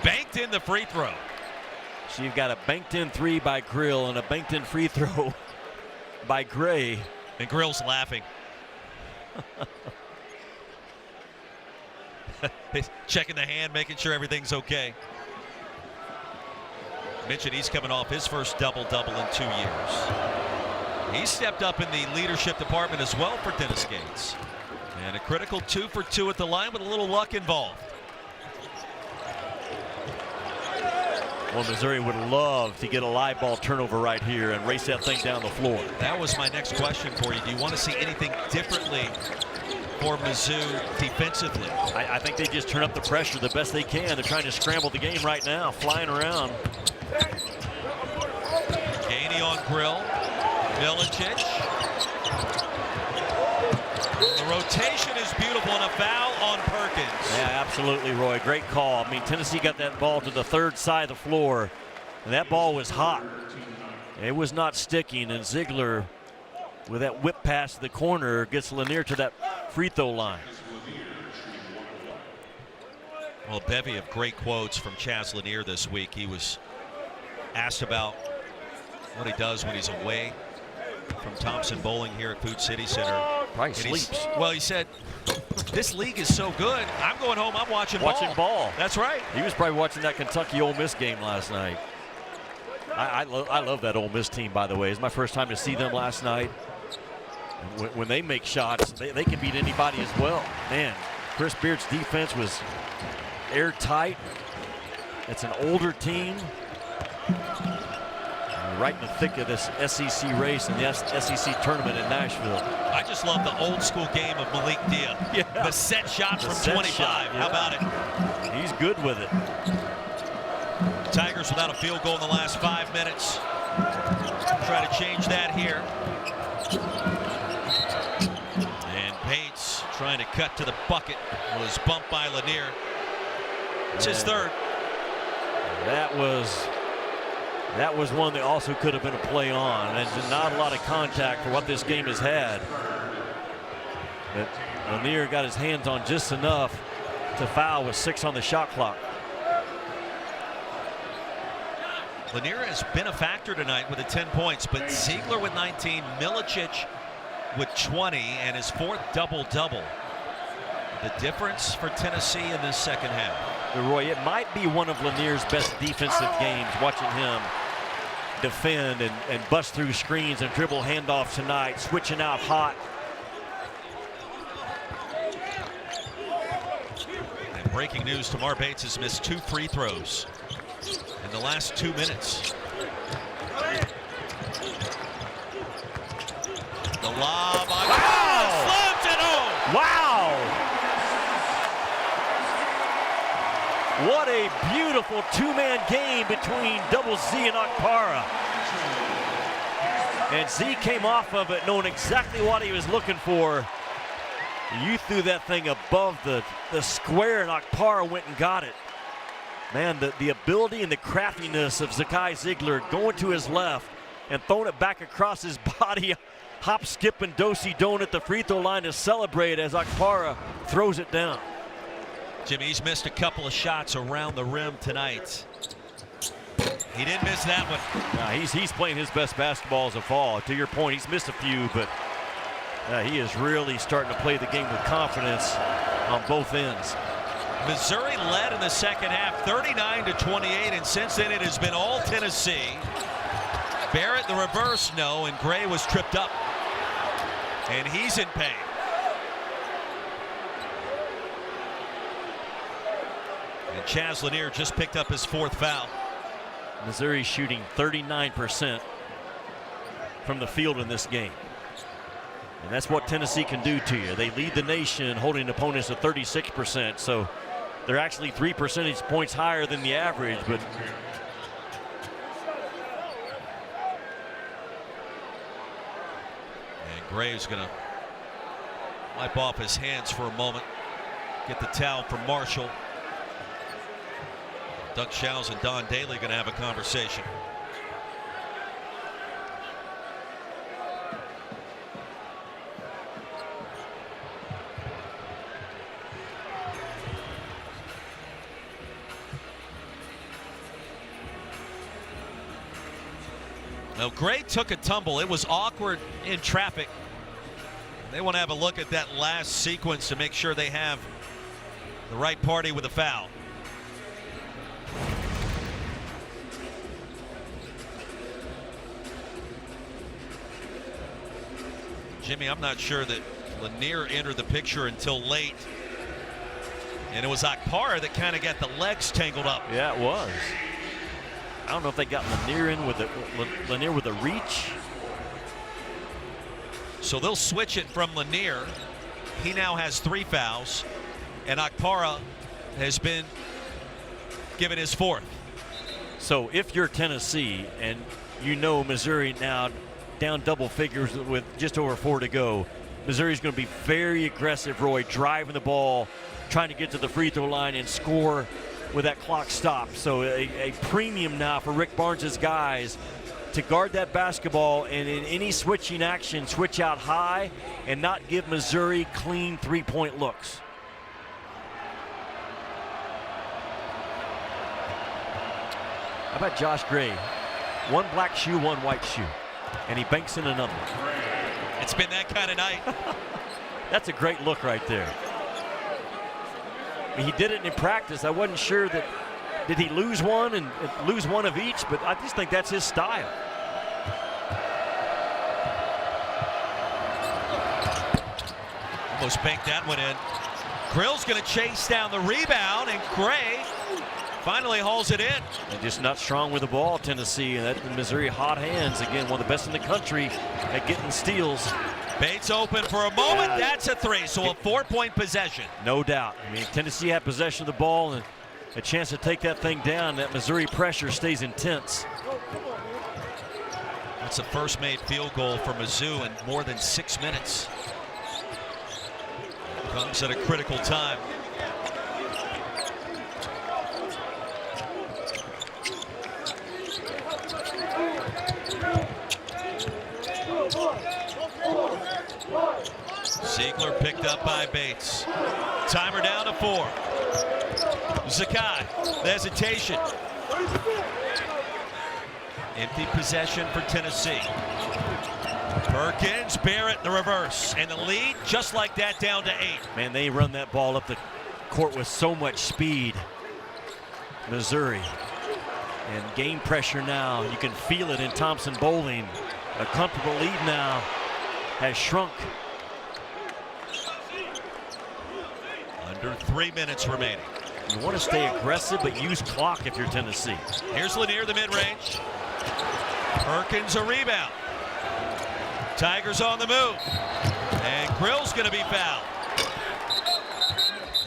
Speaker 1: Banked in the free throw.
Speaker 2: So you've got a banked-in 3 by Grill and a banked-in free throw by Gray.
Speaker 1: And Grill's laughing. Checking the hand, making sure everything's okay. Mentioned he's coming off his first double-double in 2 years. He stepped up in the leadership department as well for Dennis Gates. And a critical 2 for 2 at the line with a little luck involved.
Speaker 2: Well, Missouri would love to get a live ball turnover right here and race that thing down the floor.
Speaker 1: That was my next question for you. Do you want to see anything differently for Mizzou defensively?
Speaker 2: I think they just turn up the pressure the best they can. They're trying to scramble the game right now, flying around.
Speaker 1: Gainey on Grill. Milicic. The rotation is beautiful, and a foul on Perkins.
Speaker 2: Yeah, absolutely, Roy. Great call. I mean, Tennessee got that ball to the third side of the floor, and that ball was hot. It was not sticking, and Ziegler, with that whip pass to the corner, gets Lanier to that free throw line.
Speaker 1: Well, a bevy of great quotes from Chaz Lanier this week. He was asked about what he does when he's away from Thompson Bowling here at Food City Center.
Speaker 2: Probably sleeps.
Speaker 1: Well, he said, this league is so good. I'm going home, I'm watching
Speaker 2: ball.
Speaker 1: That's right.
Speaker 2: He was probably watching that Kentucky Ole Miss game last night. I love that Ole Miss team, by the way. It's my first time to see them last night. When they make shots, they can beat anybody as well. Man, Chris Beard's defense was airtight. It's an older team. Right in the thick of this SEC race and the SEC tournament in Nashville.
Speaker 1: I just love the old school game of Malik Dia.
Speaker 2: Yeah.
Speaker 1: The set shots from 25.
Speaker 2: Shot, yeah.
Speaker 1: How about it?
Speaker 2: He's good with it.
Speaker 1: Tigers without a field goal in the last 5 minutes. Try to change that here. And Bates trying to cut to the bucket. Was bumped by Lanier. It's his third.
Speaker 2: That was one that also could have been a play on, and not a lot of contact for what this game has had. But Lanier got his hands on just enough to foul with 6 on the shot clock.
Speaker 1: Lanier has been a factor tonight with the 10 points, but Ziegler with 19, Milicic with 20, and his 4th double-double. The difference for Tennessee in this second half.
Speaker 2: But Roy, it might be one of Lanier's best defensive games, watching him defend and bust through screens and dribble handoffs tonight, switching out hot.
Speaker 1: And breaking news, Tamar Bates has missed 2 free throws in the last 2 minutes. The lob on slams it home.
Speaker 2: Wow! What a beautiful 2-man game between Double Z and Okpara. And Z came off of it knowing exactly what he was looking for. You threw that thing above the square, and Okpara went and got it. Man, the ability and the craftiness of Zakai Ziegler going to his left and throwing it back across his body. Hop, skip, and do-si-don't at the free throw line to celebrate as Okpara throws it down.
Speaker 1: Jimmy, he's missed a couple of shots around the rim tonight. He didn't miss that one.
Speaker 2: He's playing his best basketball as a fall. To your point, he's missed a few, but he is really starting to play the game with confidence on both ends.
Speaker 1: Missouri led in the second half, 39-28, and since then it has been all Tennessee. Barrett the reverse, no, and Gray was tripped up, and he's in pain. And Chaz Lanier just picked up his 4th foul.
Speaker 2: Missouri shooting 39% from the field in this game. And that's what Tennessee can do to you. They lead the nation holding opponents at 36%. So they're actually 3 percentage points higher than the average. But
Speaker 1: and Gray's going to wipe off his hands for a moment. Get the towel from Marshall. Doug Shows and Don Daly going to have a conversation. Now, Gray took a tumble. It was awkward in traffic. They want to have a look at that last sequence to make sure they have the right party with a foul. Jimmy, I'm not sure that Lanier entered the picture until late. And it was Okpara that kind of got the legs tangled up.
Speaker 2: yeah, it was. I don't know if they got Lanier in with Lanier with a reach.
Speaker 1: So they'll switch it from Lanier. He now has 3 fouls, and Okpara has been given his 4th.
Speaker 2: So if you're Tennessee and you know Missouri now down double figures with just over 4 to go, Missouri's going to be very aggressive, Roy, driving the ball, trying to get to the free throw line and score with that clock stopped. So a premium now for Rick Barnes' guys to guard that basketball and in any switching action, switch out high and not give Missouri clean three-point looks. How about Josh Gray? 1 black shoe, 1 white shoe, and he banks in another.
Speaker 1: It's been that kind of night.
Speaker 2: That's a great look right there. I mean, he did it in practice. I wasn't sure that, did he lose one and lose one of each, but I just think that's his style.
Speaker 1: Almost banked that one in. Grill's going to chase down the rebound, and Gray finally hauls it in.
Speaker 2: And just not strong with the ball, Tennessee. And that Missouri hot hands, again, one of the best in the country at getting steals.
Speaker 1: Bates open for a moment. That's a 3, so a 4-point possession.
Speaker 2: No doubt. I mean, Tennessee had possession of the ball and a chance to take that thing down. That Missouri pressure stays intense.
Speaker 1: That's the first made field goal for Mizzou in more than 6 minutes. Comes at a critical time. Ziegler picked up by Bates. Timer down to 4. Zakai, the hesitation. Empty possession for Tennessee. Perkins, Barrett, the reverse, and the lead just like that down to 8.
Speaker 2: Man, they run that ball up the court with so much speed. Missouri. And game pressure now. You can feel it in Thompson Bowling. A comfortable lead now has shrunk.
Speaker 1: Under 3 minutes remaining.
Speaker 2: You want to stay aggressive, but use clock if you're Tennessee.
Speaker 1: Here's Lanier, the mid-range. Perkins, a rebound. Tigers on the move. And Grill's going to be fouled.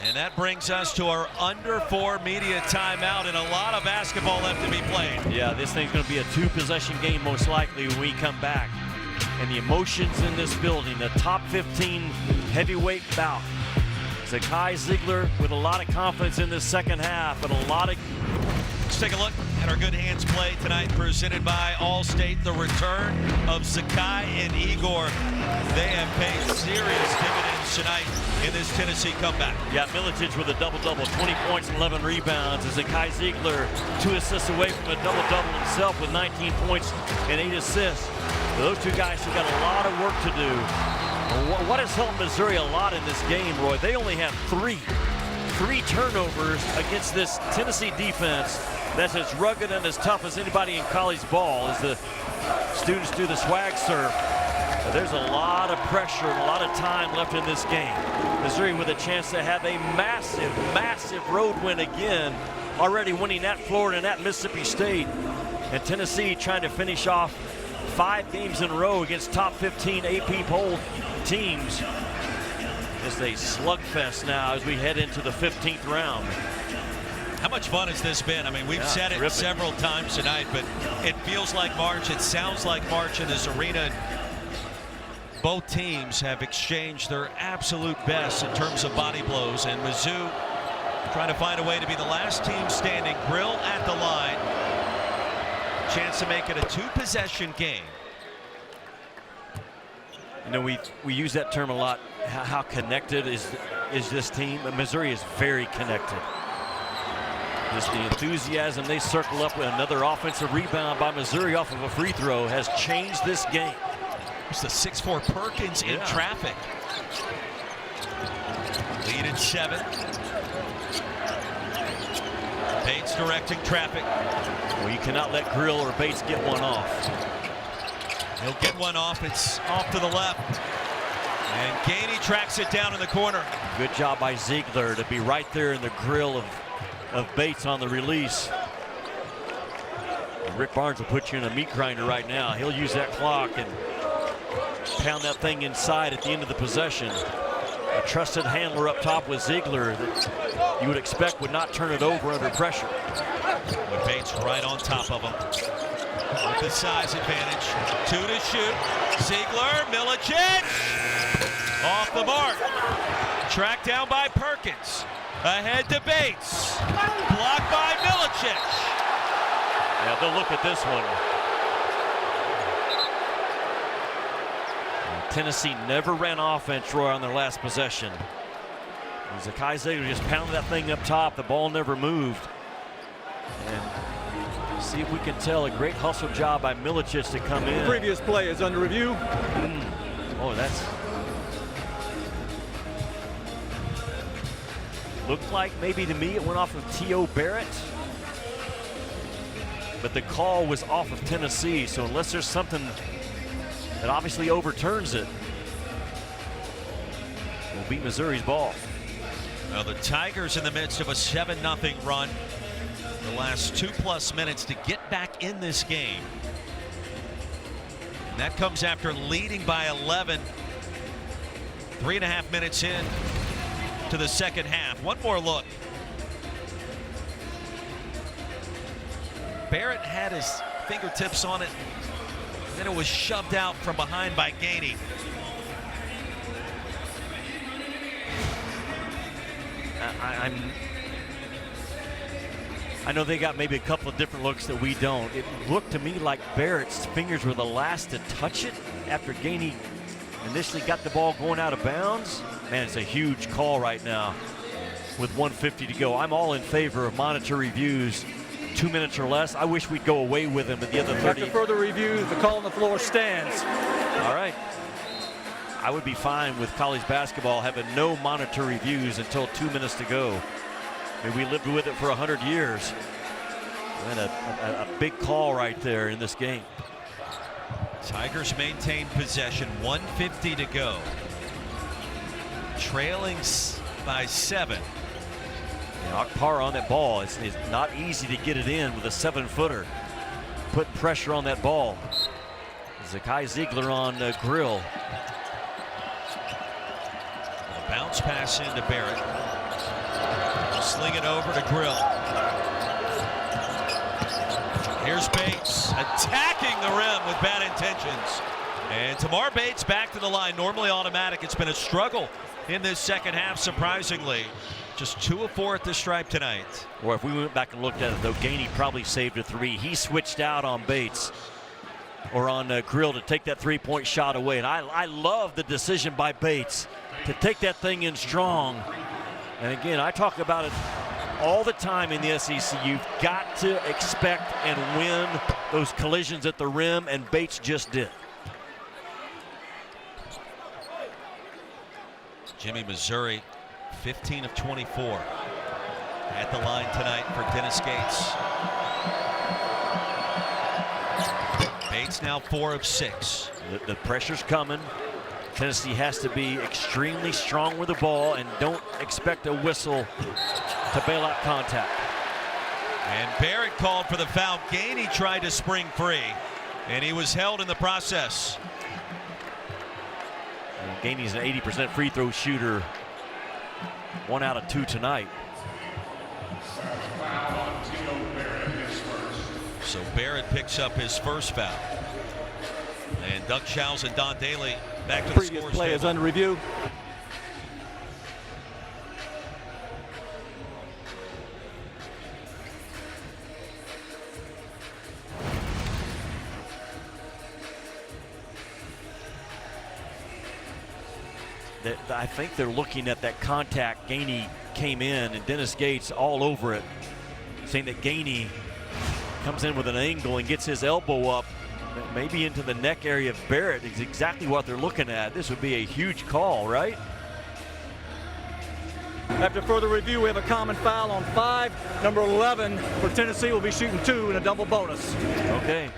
Speaker 1: And that brings us to our under 4 media timeout, and a lot of basketball left to be played.
Speaker 2: Yeah, this thing's going to be a 2-possession game most likely when we come back. And the emotions in this building, the top 15 heavyweight bout. Zakai Ziegler with a lot of confidence in this second half, and a lot of...
Speaker 1: Let's take a look at our Good Hands play tonight, presented by Allstate. The return of Zakai and Igor. They have paid serious dividends tonight in this Tennessee comeback.
Speaker 2: Yeah, Milicic with a double-double, 20 points and 11 rebounds. And Zakai Ziegler 2 assists away from a double-double himself with 19 points and 8 assists. Those two guys have got a lot of work to do. What has helped Missouri a lot in this game, Roy? They only have 3 turnovers against this Tennessee defense that's as rugged and as tough as anybody in college ball as the students do the swag surf. But there's a lot of pressure and a lot of time left in this game. Missouri with a chance to have a massive, massive road win again, already winning at Florida and at Mississippi State. And Tennessee trying to finish off 5 games in a row against top 15 AP poll teams. It's a slugfest now as we head into the 15th round.
Speaker 1: How much fun has this been? I mean, we've said it several times tonight, but it feels like March. It sounds like March in this arena. Both teams have exchanged their absolute best in terms of body blows, and Mizzou trying to find a way to be the last team standing. Grill at the line. Chance to make it a 2-possession game.
Speaker 2: You know, we use that term a lot. How connected is this team? But Missouri is very connected. Just the enthusiasm they circle up with another offensive rebound by Missouri off of a free throw has changed this game.
Speaker 1: It's the 6'4" Perkins in traffic. Lead at 7. Bates directing traffic.
Speaker 2: Well, you cannot let Grill or Bates get one off.
Speaker 1: He'll get one off. It's off to the left. And Gainey tracks it down in the corner.
Speaker 2: Good job by Ziegler to be right there in the grill of Bates on the release. And Rick Barnes will put you in a meat grinder right now. He'll use that clock and pound that thing inside at the end of the possession. a trusted handler up top with Ziegler that you would expect would not turn it over under pressure.
Speaker 1: But Bates right on top of him with the size advantage. 2 to shoot. Ziegler, Milicic, off the mark. Tracked down by Perkins. Ahead to Bates. Blocked by Milicic.
Speaker 2: Yeah, they'll look at this one. Tennessee never ran offense, Roy, on their last possession. Zakai Ziegler just pounded that thing up top. The ball never moved. And see if we can tell, a great hustle job by Milicic to come in.
Speaker 5: Previous play is under review.
Speaker 2: Oh, that's... Looked like maybe to me it went off of T.O. Barrett. But the call was off of Tennessee, so unless there's something that obviously overturns it, will be Missouri's ball.
Speaker 1: Well, the Tigers in the midst of a 7-0 run. The last 2+ minutes to get back in this game. And that comes after leading by 11. 3.5 minutes in to the second half. One more look. Barrett had his fingertips on it. Then it was shoved out from behind by Gainey.
Speaker 2: I know they got maybe a couple of different looks that we don't. It looked to me like Barrett's fingers were the last to touch it after Gainey initially got the ball going out of bounds. Man, it's a huge call right now with 1:50 to go. I'm all in favor of monitor reviews, 2 minutes or less. I wish we'd go away with them at the other 30.
Speaker 5: After further review, the call on the floor stands.
Speaker 2: All right. I would be fine with college basketball having no monitor reviews until 2 minutes to go. I mean, we lived with it for 100 years. And a big call right there in this game.
Speaker 1: Tigers maintain possession, 1:50 to go. Trailing by 7.
Speaker 2: Akpara on that ball. It's not easy to get it in with a 7-footer. Put pressure on that ball. Zakai Ziegler on Grill.
Speaker 1: A bounce pass into Barrett. Sling it over to Grill. Here's Bates attacking the rim with bad intentions. And Tamar Bates back to the line. Normally automatic. It's been a struggle in this second half, surprisingly. Just 2 of 4 at the stripe tonight.
Speaker 2: Or if we went back and looked at it, though, Gainey probably saved a 3. He switched out on Bates or on Grill to take that 3-point shot away. And I love the decision by Bates to take that thing in strong. And again, I talk about it all the time in the SEC. You've got to expect and win those collisions at the rim, and Bates just did.
Speaker 1: Jimmy Missouri, 15 of 24 at the line tonight for Dennis Gates. Bates now 4 of 6.
Speaker 2: The pressure's coming. Tennessee has to be extremely strong with the ball and don't expect a whistle to bail out contact.
Speaker 1: And Barrett called for the foul. Gainey tried to spring free, and he was held in the process.
Speaker 2: And Gainey's an 80% free throw shooter. 1 out of 2 tonight.
Speaker 1: So Barrett picks up his first foul. And Doug Shows and Don Daly back to the
Speaker 5: Previous
Speaker 1: scores
Speaker 5: play is
Speaker 1: table.
Speaker 5: under review.
Speaker 2: I think they're looking at that contact. Gainey came in and Dennis Gates all over it, saying that Gainey comes in with an angle and gets his elbow up, maybe into the neck area of Barrett. Is exactly what they're looking at. This would be a huge call, right?
Speaker 5: After further review, we have a common foul on 5. Number 11 for Tennessee will be shooting 2 in a double bonus.
Speaker 2: Okay.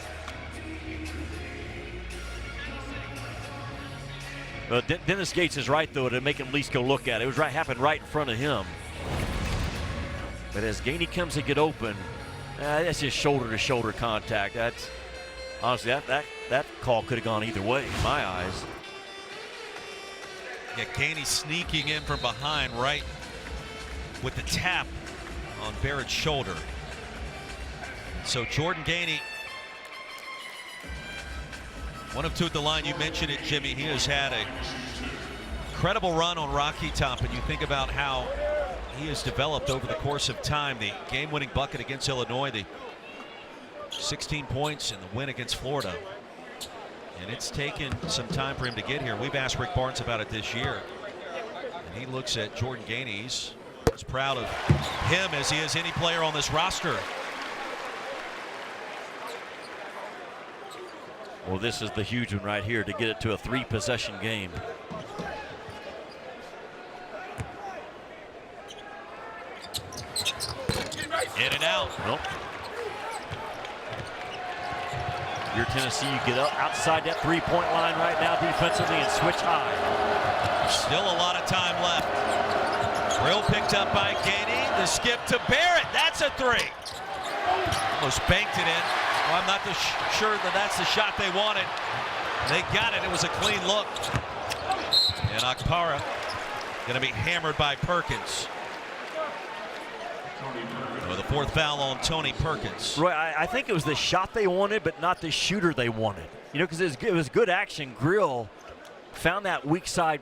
Speaker 2: Dennis Gates is right, though, to make him at least go look at it. It was happened right in front of him. But as Gainey comes to get open, that's just shoulder-to-shoulder contact. That's honestly, that call could have gone either way in my eyes.
Speaker 1: Yeah, Gainey sneaking in from behind right with the tap on Barrett's shoulder. So Jordan Gainey, one of two at the line. You mentioned it, Jimmy. He has had a incredible run on Rocky Top, and you think about how he has developed over the course of time. The game-winning bucket against Illinois, the 16 points, and the win against Florida. And it's taken some time for him to get here. We've asked Rick Barnes about it this year, and he looks at Jordan Gainey. He's as proud of him as he is any player on this roster.
Speaker 2: Well, this is the huge one right here to get it to a 3-possession game.
Speaker 1: In and out.
Speaker 2: Well, you're Tennessee, you get up outside that 3-point line right now defensively and switch high.
Speaker 1: Still a lot of time left. Brill picked up by Gainey. The skip to Barrett. That's a 3. Almost banked it in. Well, I'm not sure that that's the shot they wanted. They got it. It was a clean look. And Okpara going to be hammered by Perkins. Well, the 4th foul on Tony Perkins.
Speaker 2: Right, I think it was the shot they wanted, but not the shooter they wanted. You know, because it was good action. Grill found that weak side,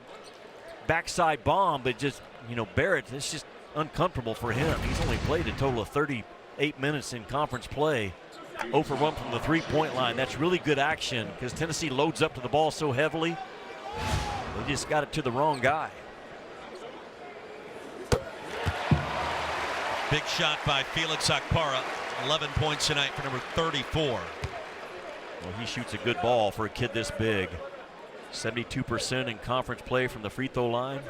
Speaker 2: backside bomb, but just, you know, Barrett, it's just uncomfortable for him. He's only played a total of 38 minutes in conference play. 0 for 1 from the 3-point line. That's really good action because Tennessee loads up to the ball so heavily. They just got it to the wrong guy.
Speaker 1: Big shot by Felix Okpara. 11 points tonight for number 34.
Speaker 2: Well, he shoots a good ball for a kid this big. 72% in conference play from the free throw line.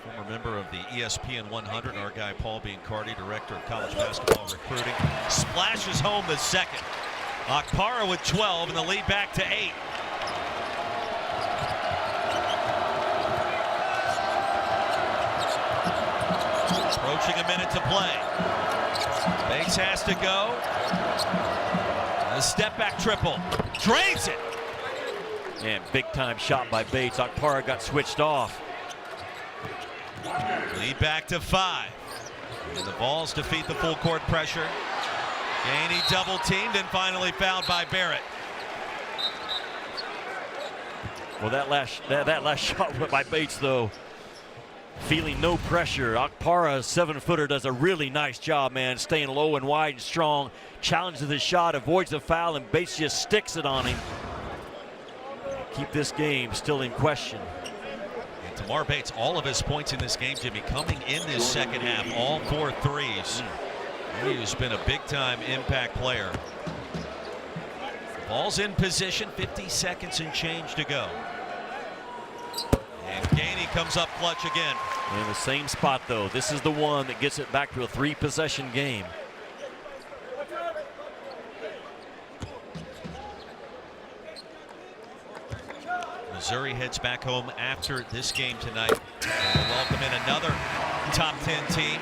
Speaker 1: Former member of the ESPN 100, our guy Paul Biancardi, director of college basketball recruiting, splashes home the second. Okpara with 12 and the lead back to 8. Approaching a minute to play. Bates has to go. A step back triple. Drains it.
Speaker 2: And big time shot by Bates. Okpara got switched off.
Speaker 1: Lead back to 5. And the Vols defeat the full court pressure. Gainey double teamed and finally fouled by Barrett.
Speaker 2: Well, that last shot by Bates, though, feeling no pressure. Okpara, 7-footer, does a really nice job, man, staying low and wide and strong. Challenges the shot, avoids the foul, and Bates just sticks it on him. Keep this game still in question.
Speaker 1: And Tamar Bates, all of his points in this game, Jimmy, coming in this second half, all 4 threes. He has been a big-time impact player. Ball's in position, 50 seconds and change to go. And Gainey comes up clutch again.
Speaker 2: In the same spot, though. This is the one that gets it back to a 3-possession game.
Speaker 1: Missouri heads back home after this game tonight. And we'll welcome in another top 10 team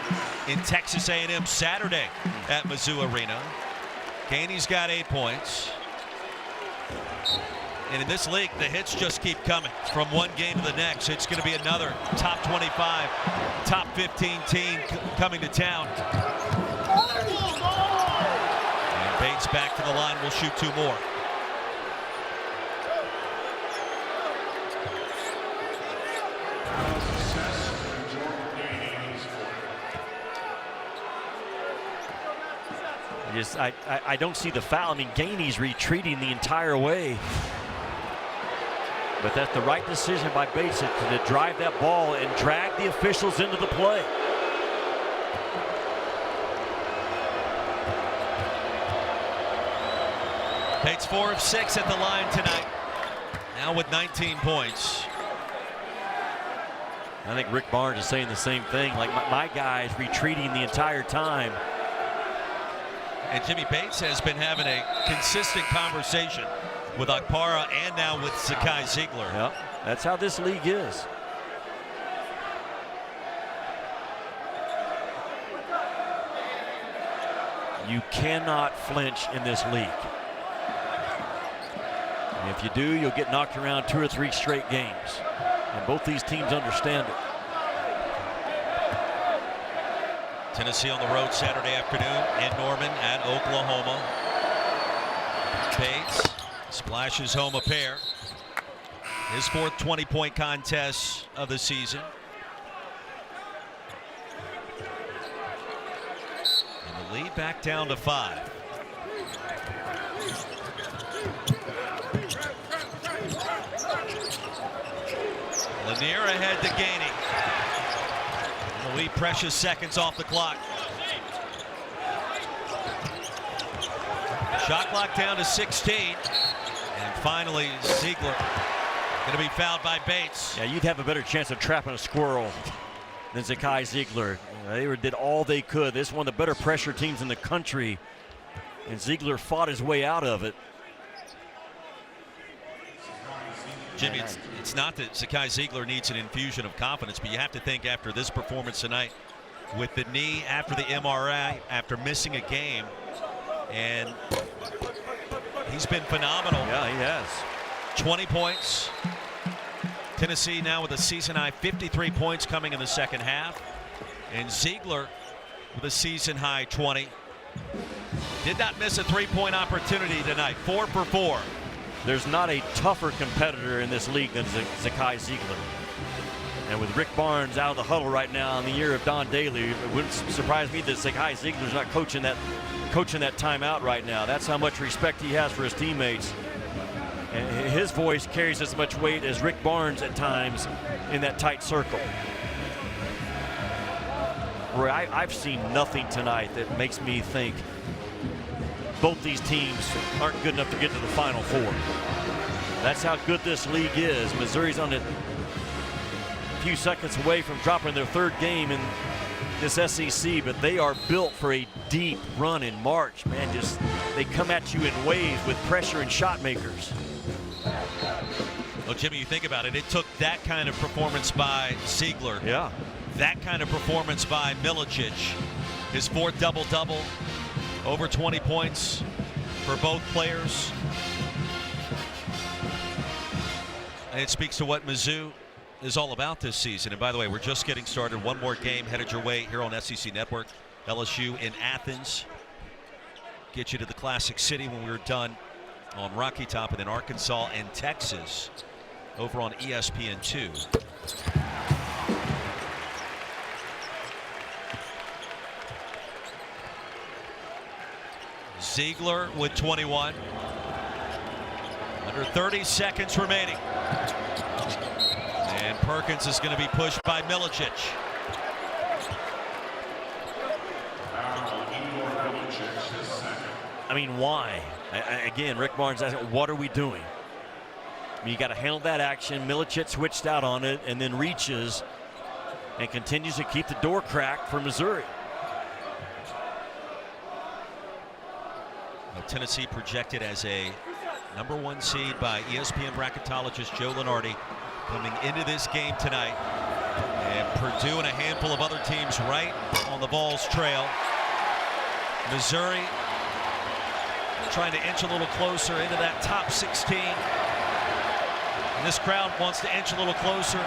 Speaker 1: in Texas A&M Saturday at Mizzou Arena. Gainey's got 8 points. And in this league, the hits just keep coming from one game to the next. It's going to be another top 25, top 15 team coming to town. And Bates back to the line, will shoot 2 more.
Speaker 2: I don't see the foul. I mean, Gainey's retreating the entire way. But that's the right decision by Bates to drive that ball and drag the officials into the play.
Speaker 1: Bates 4 of 6 at the line tonight. Now with 19 points.
Speaker 2: I think Rick Barnes is saying the same thing. Like, my guy's retreating the entire time.
Speaker 1: And Jimmy Bates has been having a consistent conversation with Okpara and now with Zakai Ziegler.
Speaker 2: Yep, that's how this league is. You cannot flinch in this league. If you do, you'll get knocked around 2 or 3 straight games. And both these teams understand it.
Speaker 1: Tennessee on the road Saturday afternoon in Norman at Oklahoma. Bates splashes home a pair. His 4th 20-point contest of the season. And the lead back down to 5. Lanier ahead to Gainey. The lead precious seconds off the clock. Shot clock down to 16. And finally, Zeigler going to be fouled by Bates.
Speaker 2: Yeah, you'd have a better chance of trapping a squirrel than Zakai Zeigler. They did all they could. This is one of the better pressure teams in the country. And Zeigler fought his way out of it.
Speaker 1: Jimmy, it's not that Zakai Zeigler needs an infusion of confidence, but you have to think after this performance tonight with the knee after the MRI, after missing a game, and he's been phenomenal.
Speaker 2: Yeah, he has.
Speaker 1: 20 points. Tennessee now with a season-high 53 points coming in the second half. And Zeigler with a season-high 20. Did not miss a three-point opportunity tonight. 4 for 4.
Speaker 2: There's not a tougher competitor in this league than Zakai Zeigler. And with Rick Barnes out of the huddle right now in the year of Don Daly, it wouldn't surprise me that Zakai Ziegler's not coaching that timeout right now. That's how much respect he has for his teammates. And his voice carries as much weight as Rick Barnes at times in that tight circle. Roy, I've seen nothing tonight that makes me think both these teams aren't good enough to get to the Final Four. That's how good this league is. Missouri's on a few seconds away from dropping their 3rd game in this SEC, but they are built for a deep run in March. Man, just they come at you in waves with pressure and shot makers.
Speaker 1: Well, Jimmy, you think about it. It took that kind of performance by Zeigler.
Speaker 2: Yeah.
Speaker 1: That kind of performance by Milicic. His 4th double-double. Over 20 points for both players. And it speaks to what Mizzou is all about this season. And by the way, we're just getting started. One more game headed your way here on SEC Network. LSU in Athens. Get you to the Classic City when we're done on Rocky Top, and then Arkansas and Texas over on ESPN2. Zeigler with 21. Under 30 seconds remaining. And Perkins is going to be pushed by Milicic.
Speaker 2: I mean, why? Again, Rick Barnes asking, what are we doing? I mean, you got to handle that action. Milicic switched out on it and then reaches and continues to keep the door cracked for Missouri.
Speaker 1: Tennessee projected as a #1 seed by ESPN bracketologist Joe Lunardi coming into this game tonight. And Purdue and a handful of other teams right on the Vols' trail. Missouri trying to inch a little closer into that top 16. And this crowd wants to inch a little closer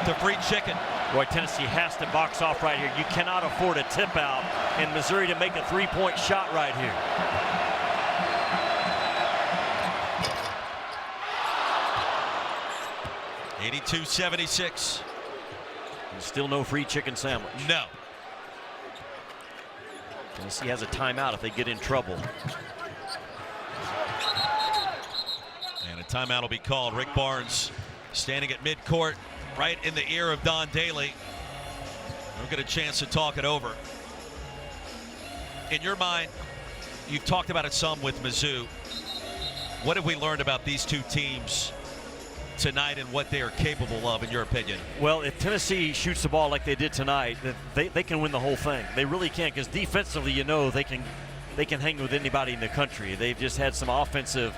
Speaker 1: to free chicken.
Speaker 2: Boy, Tennessee has to box off right here. You cannot afford a tip out and Missouri to make a 3-point shot right here.
Speaker 1: (82-76).
Speaker 2: Still no free chicken sandwich.
Speaker 1: No.
Speaker 2: Tennessee has a timeout if they get in trouble.
Speaker 1: And a timeout will be called. Rick Barnes standing at midcourt right in the ear of Don Daly. We'll get a chance to talk it over. In your mind, you've talked about it some with Mizzou. What have we learned about these two teams tonight and what they are capable of, in your opinion?
Speaker 2: Well, if Tennessee shoots the ball like they did tonight, they can win the whole thing. They really can, because defensively, you know, they can hang with anybody in the country. They've just had some offensive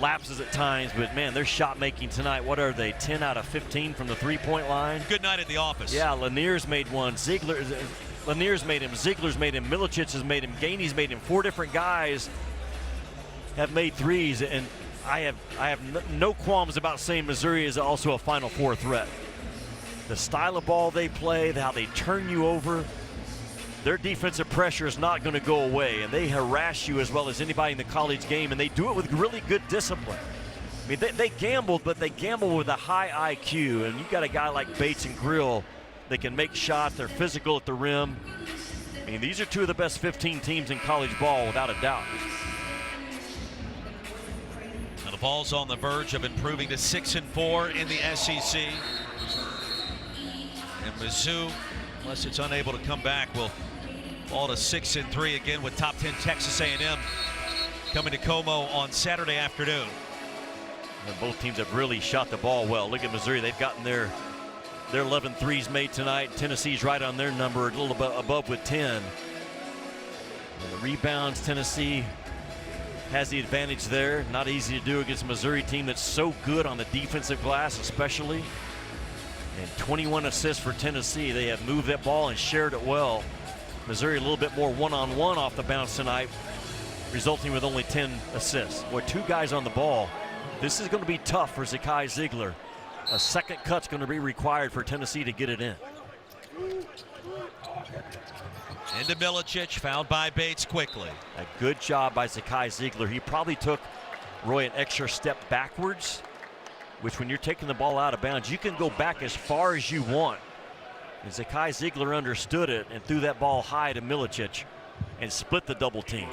Speaker 2: lapses at times, but man, their shot making tonight, what are they, 10 out of 15 from the 3-point line?
Speaker 1: Good night at the office.
Speaker 2: Yeah, Lanier's made one. Lanier's made him. Ziegler's made him. Milicic has made him. Gainey's made him. 4 different guys have made threes, and I have no qualms about saying Missouri is also a Final Four threat. The style of ball they play, how they turn you over, their defensive pressure is not going to go away, and they harass you as well as anybody in the college game, and they do it with really good discipline. I mean, they gambled, but they gamble with a high IQ, and you got a guy like Bates and Grill that can make shots. They're physical at the rim. I mean, these are two of the best 15 teams in college ball, without a doubt.
Speaker 1: Now the ball's on the verge of improving to 6-4 in the SEC. And Mizzou, unless it's unable to come back, will fall to 6-3 again with top 10 Texas A&M coming to Como on Saturday afternoon.
Speaker 2: And both teams have really shot the ball well. Look at Missouri. They've gotten their 11 threes made tonight. Tennessee's right on their number, a little bit above with 10. And the rebounds, Tennessee has the advantage there. Not easy to do against a Missouri team that's so good on the defensive glass especially. And 21 assists for Tennessee. They have moved that ball and shared it well. Missouri a little bit more one-on-one off the bounce tonight, resulting with only 10 assists. Boy, two guys on the ball. This is going to be tough for Zakai Ziegler. A second cut's going to be required for Tennessee to get it in.
Speaker 1: Into Milicic, fouled by Bates quickly.
Speaker 2: A good job by Zakai Ziegler. He probably took Roy an extra step backwards, which when you're taking the ball out of bounds, you can go back as far as you want. And Zakai Ziegler understood it and threw that ball high to Milicic and split the double team.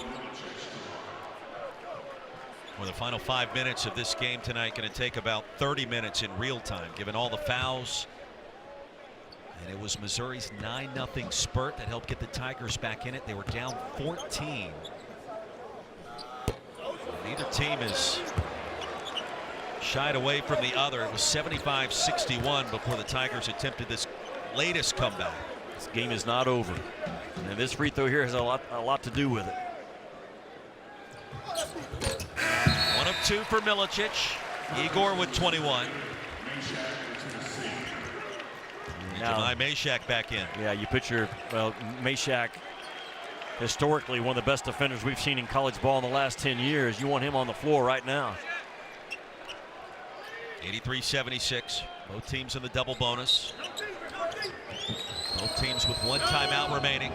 Speaker 1: Well, the final 5 minutes of this game tonight going to take about 30 minutes in real time, given all the fouls. And it was Missouri's 9-0 spurt that helped get the Tigers back in it. They were down 14. Neither team is shied away from the other. It was 75-61 before the Tigers attempted this latest comeback.
Speaker 2: This game is not over, and this free throw here has a lot to do with it.
Speaker 1: 1 of 2 for Milicic. Igor with 21.
Speaker 2: Now,
Speaker 1: Jemai Meshack back in.
Speaker 2: Yeah, you put your, well, Meshack, historically one of the best defenders we've seen in college ball in the last 10 years. You want him on the floor right now.
Speaker 1: 83-76. Both teams in the double bonus. Both teams with one timeout remaining.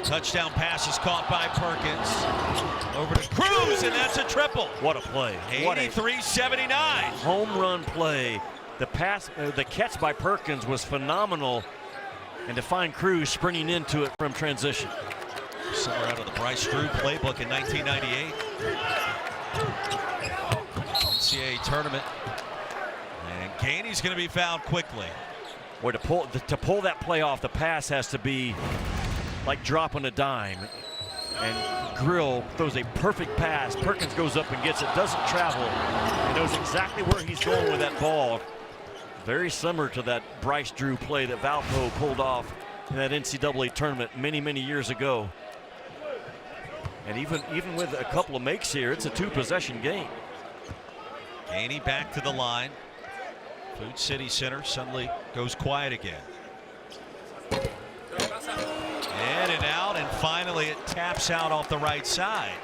Speaker 1: Touchdown pass is caught by Perkins. Over to Cruz, and that's a triple.
Speaker 2: What a play.
Speaker 1: 83-79.
Speaker 2: Home run play. The pass, the catch by Perkins was phenomenal. And to find Cruz sprinting into it from transition.
Speaker 1: Somewhere out of the Bryce Drew playbook in 1998. NCAA tournament. And Gainey's going to be fouled quickly.
Speaker 2: Boy, to pull that play off, the pass has to be like dropping a dime. And Grill throws a perfect pass. Perkins goes up and gets it, doesn't travel. He knows exactly where he's going with that ball. Very similar to that Bryce Drew play that Valpo pulled off in that NCAA tournament many, many years ago. And even with a couple of makes here, it's a two-possession game.
Speaker 1: Gainey back to the line. Food City Center suddenly goes quiet again. In and out, and finally it taps out off the right side.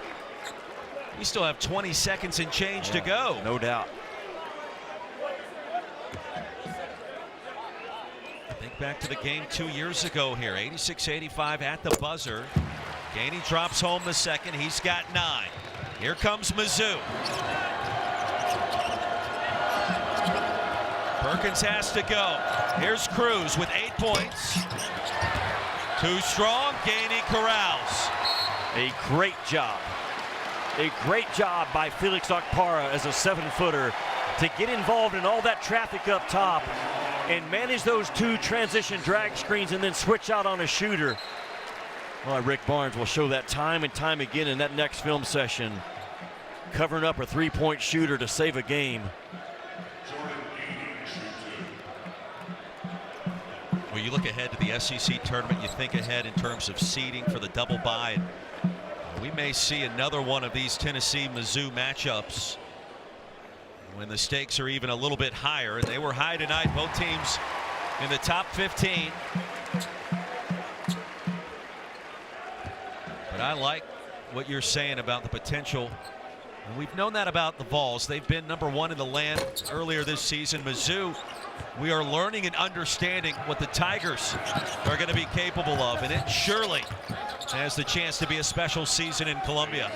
Speaker 1: We still have 20 seconds and change to go.
Speaker 2: No doubt.
Speaker 1: Think back to the game 2 years ago here, 86-85 at the buzzer. Gainey drops home the second. He's got 9. Here comes Mizzou. Perkins has to go. Here's Cruz with 8 points. Too strong. Gainey corrals.
Speaker 2: A great job. A great job by Felix Okpara as a 7-footer to get involved in all that traffic up top and manage those 2 transition drag screens and then switch out on a shooter. Well, Rick Barnes will show that time and time again in that next film session. Covering up a 3-point shooter to save a game.
Speaker 1: When you look ahead to the SEC tournament, you think ahead in terms of seeding for the double bye. We may see another one of these Tennessee-Mizzou matchups when the stakes are even a little bit higher. And they were high tonight, both teams in the top 15. But I like what you're saying about the potential And we've known that about the Vols. They've been #1 in the land earlier this season. Mizzou, we are learning and understanding what the Tigers are going to be capable of, and it surely has the chance to be a special season in Columbia.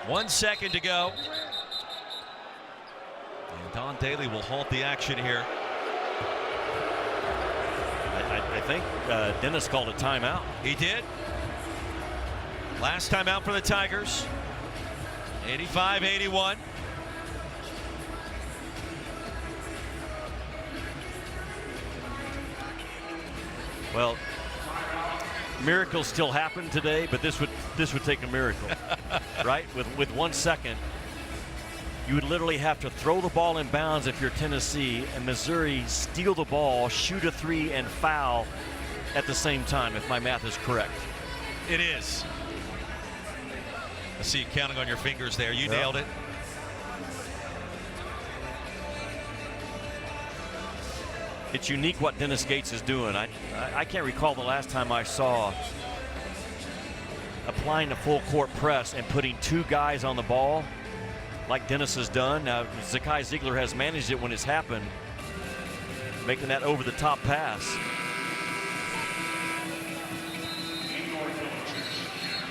Speaker 1: One second to go. And Don Daly will halt the action here.
Speaker 2: I think Dennis called a timeout.
Speaker 1: He did. Last time out for the Tigers. 85-81.
Speaker 2: Well, miracles still happen today, but this would take a miracle, right? With 1 second, you would literally have to throw the ball in bounds if you're Tennessee, and Missouri steal the ball, shoot a three, and foul at the same time, if my math is correct.
Speaker 1: It is. I see you counting on your fingers there. You nailed it.
Speaker 2: It's unique what Dennis Gates is doing. I can't recall the last time I saw applying a full court press and putting 2 guys on the ball like Dennis has done. Now, Zakai Ziegler has managed it when it's happened, making that over-the-top pass.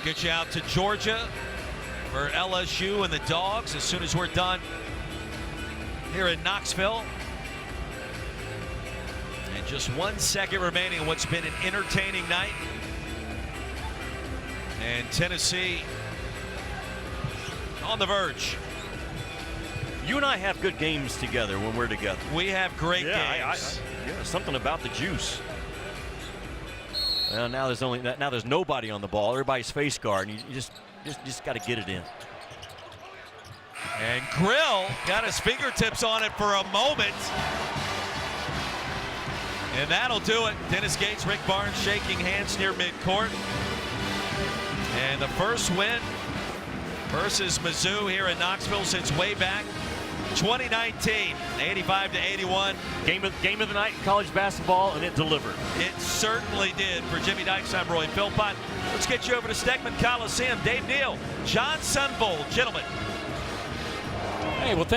Speaker 1: Get you out to Georgia for LSU and the Dogs as soon as we're done here in Knoxville. And just 1 second remaining in what's been an entertaining night. And Tennessee on the verge.
Speaker 2: You and I have good games together when we're together.
Speaker 1: We have great games.
Speaker 2: Yeah, something about the juice. Well, now there's nobody on the ball. Everybody's face guard, and you just got to get it in.
Speaker 1: And Grill got his fingertips on it for a moment. And that'll do it. Dennis Gates, Rick Barnes shaking hands near midcourt. And the first win versus Mizzou here in Knoxville since way back 2019, 85-81.
Speaker 2: Game of the night in college basketball, and it delivered.
Speaker 1: It certainly did. For Jimmy Dykes, I'm Roy Philpott. Let's get you over to Steckman Coliseum. Dave Neal, John Sunvold, gentlemen.
Speaker 4: Hey, well, thank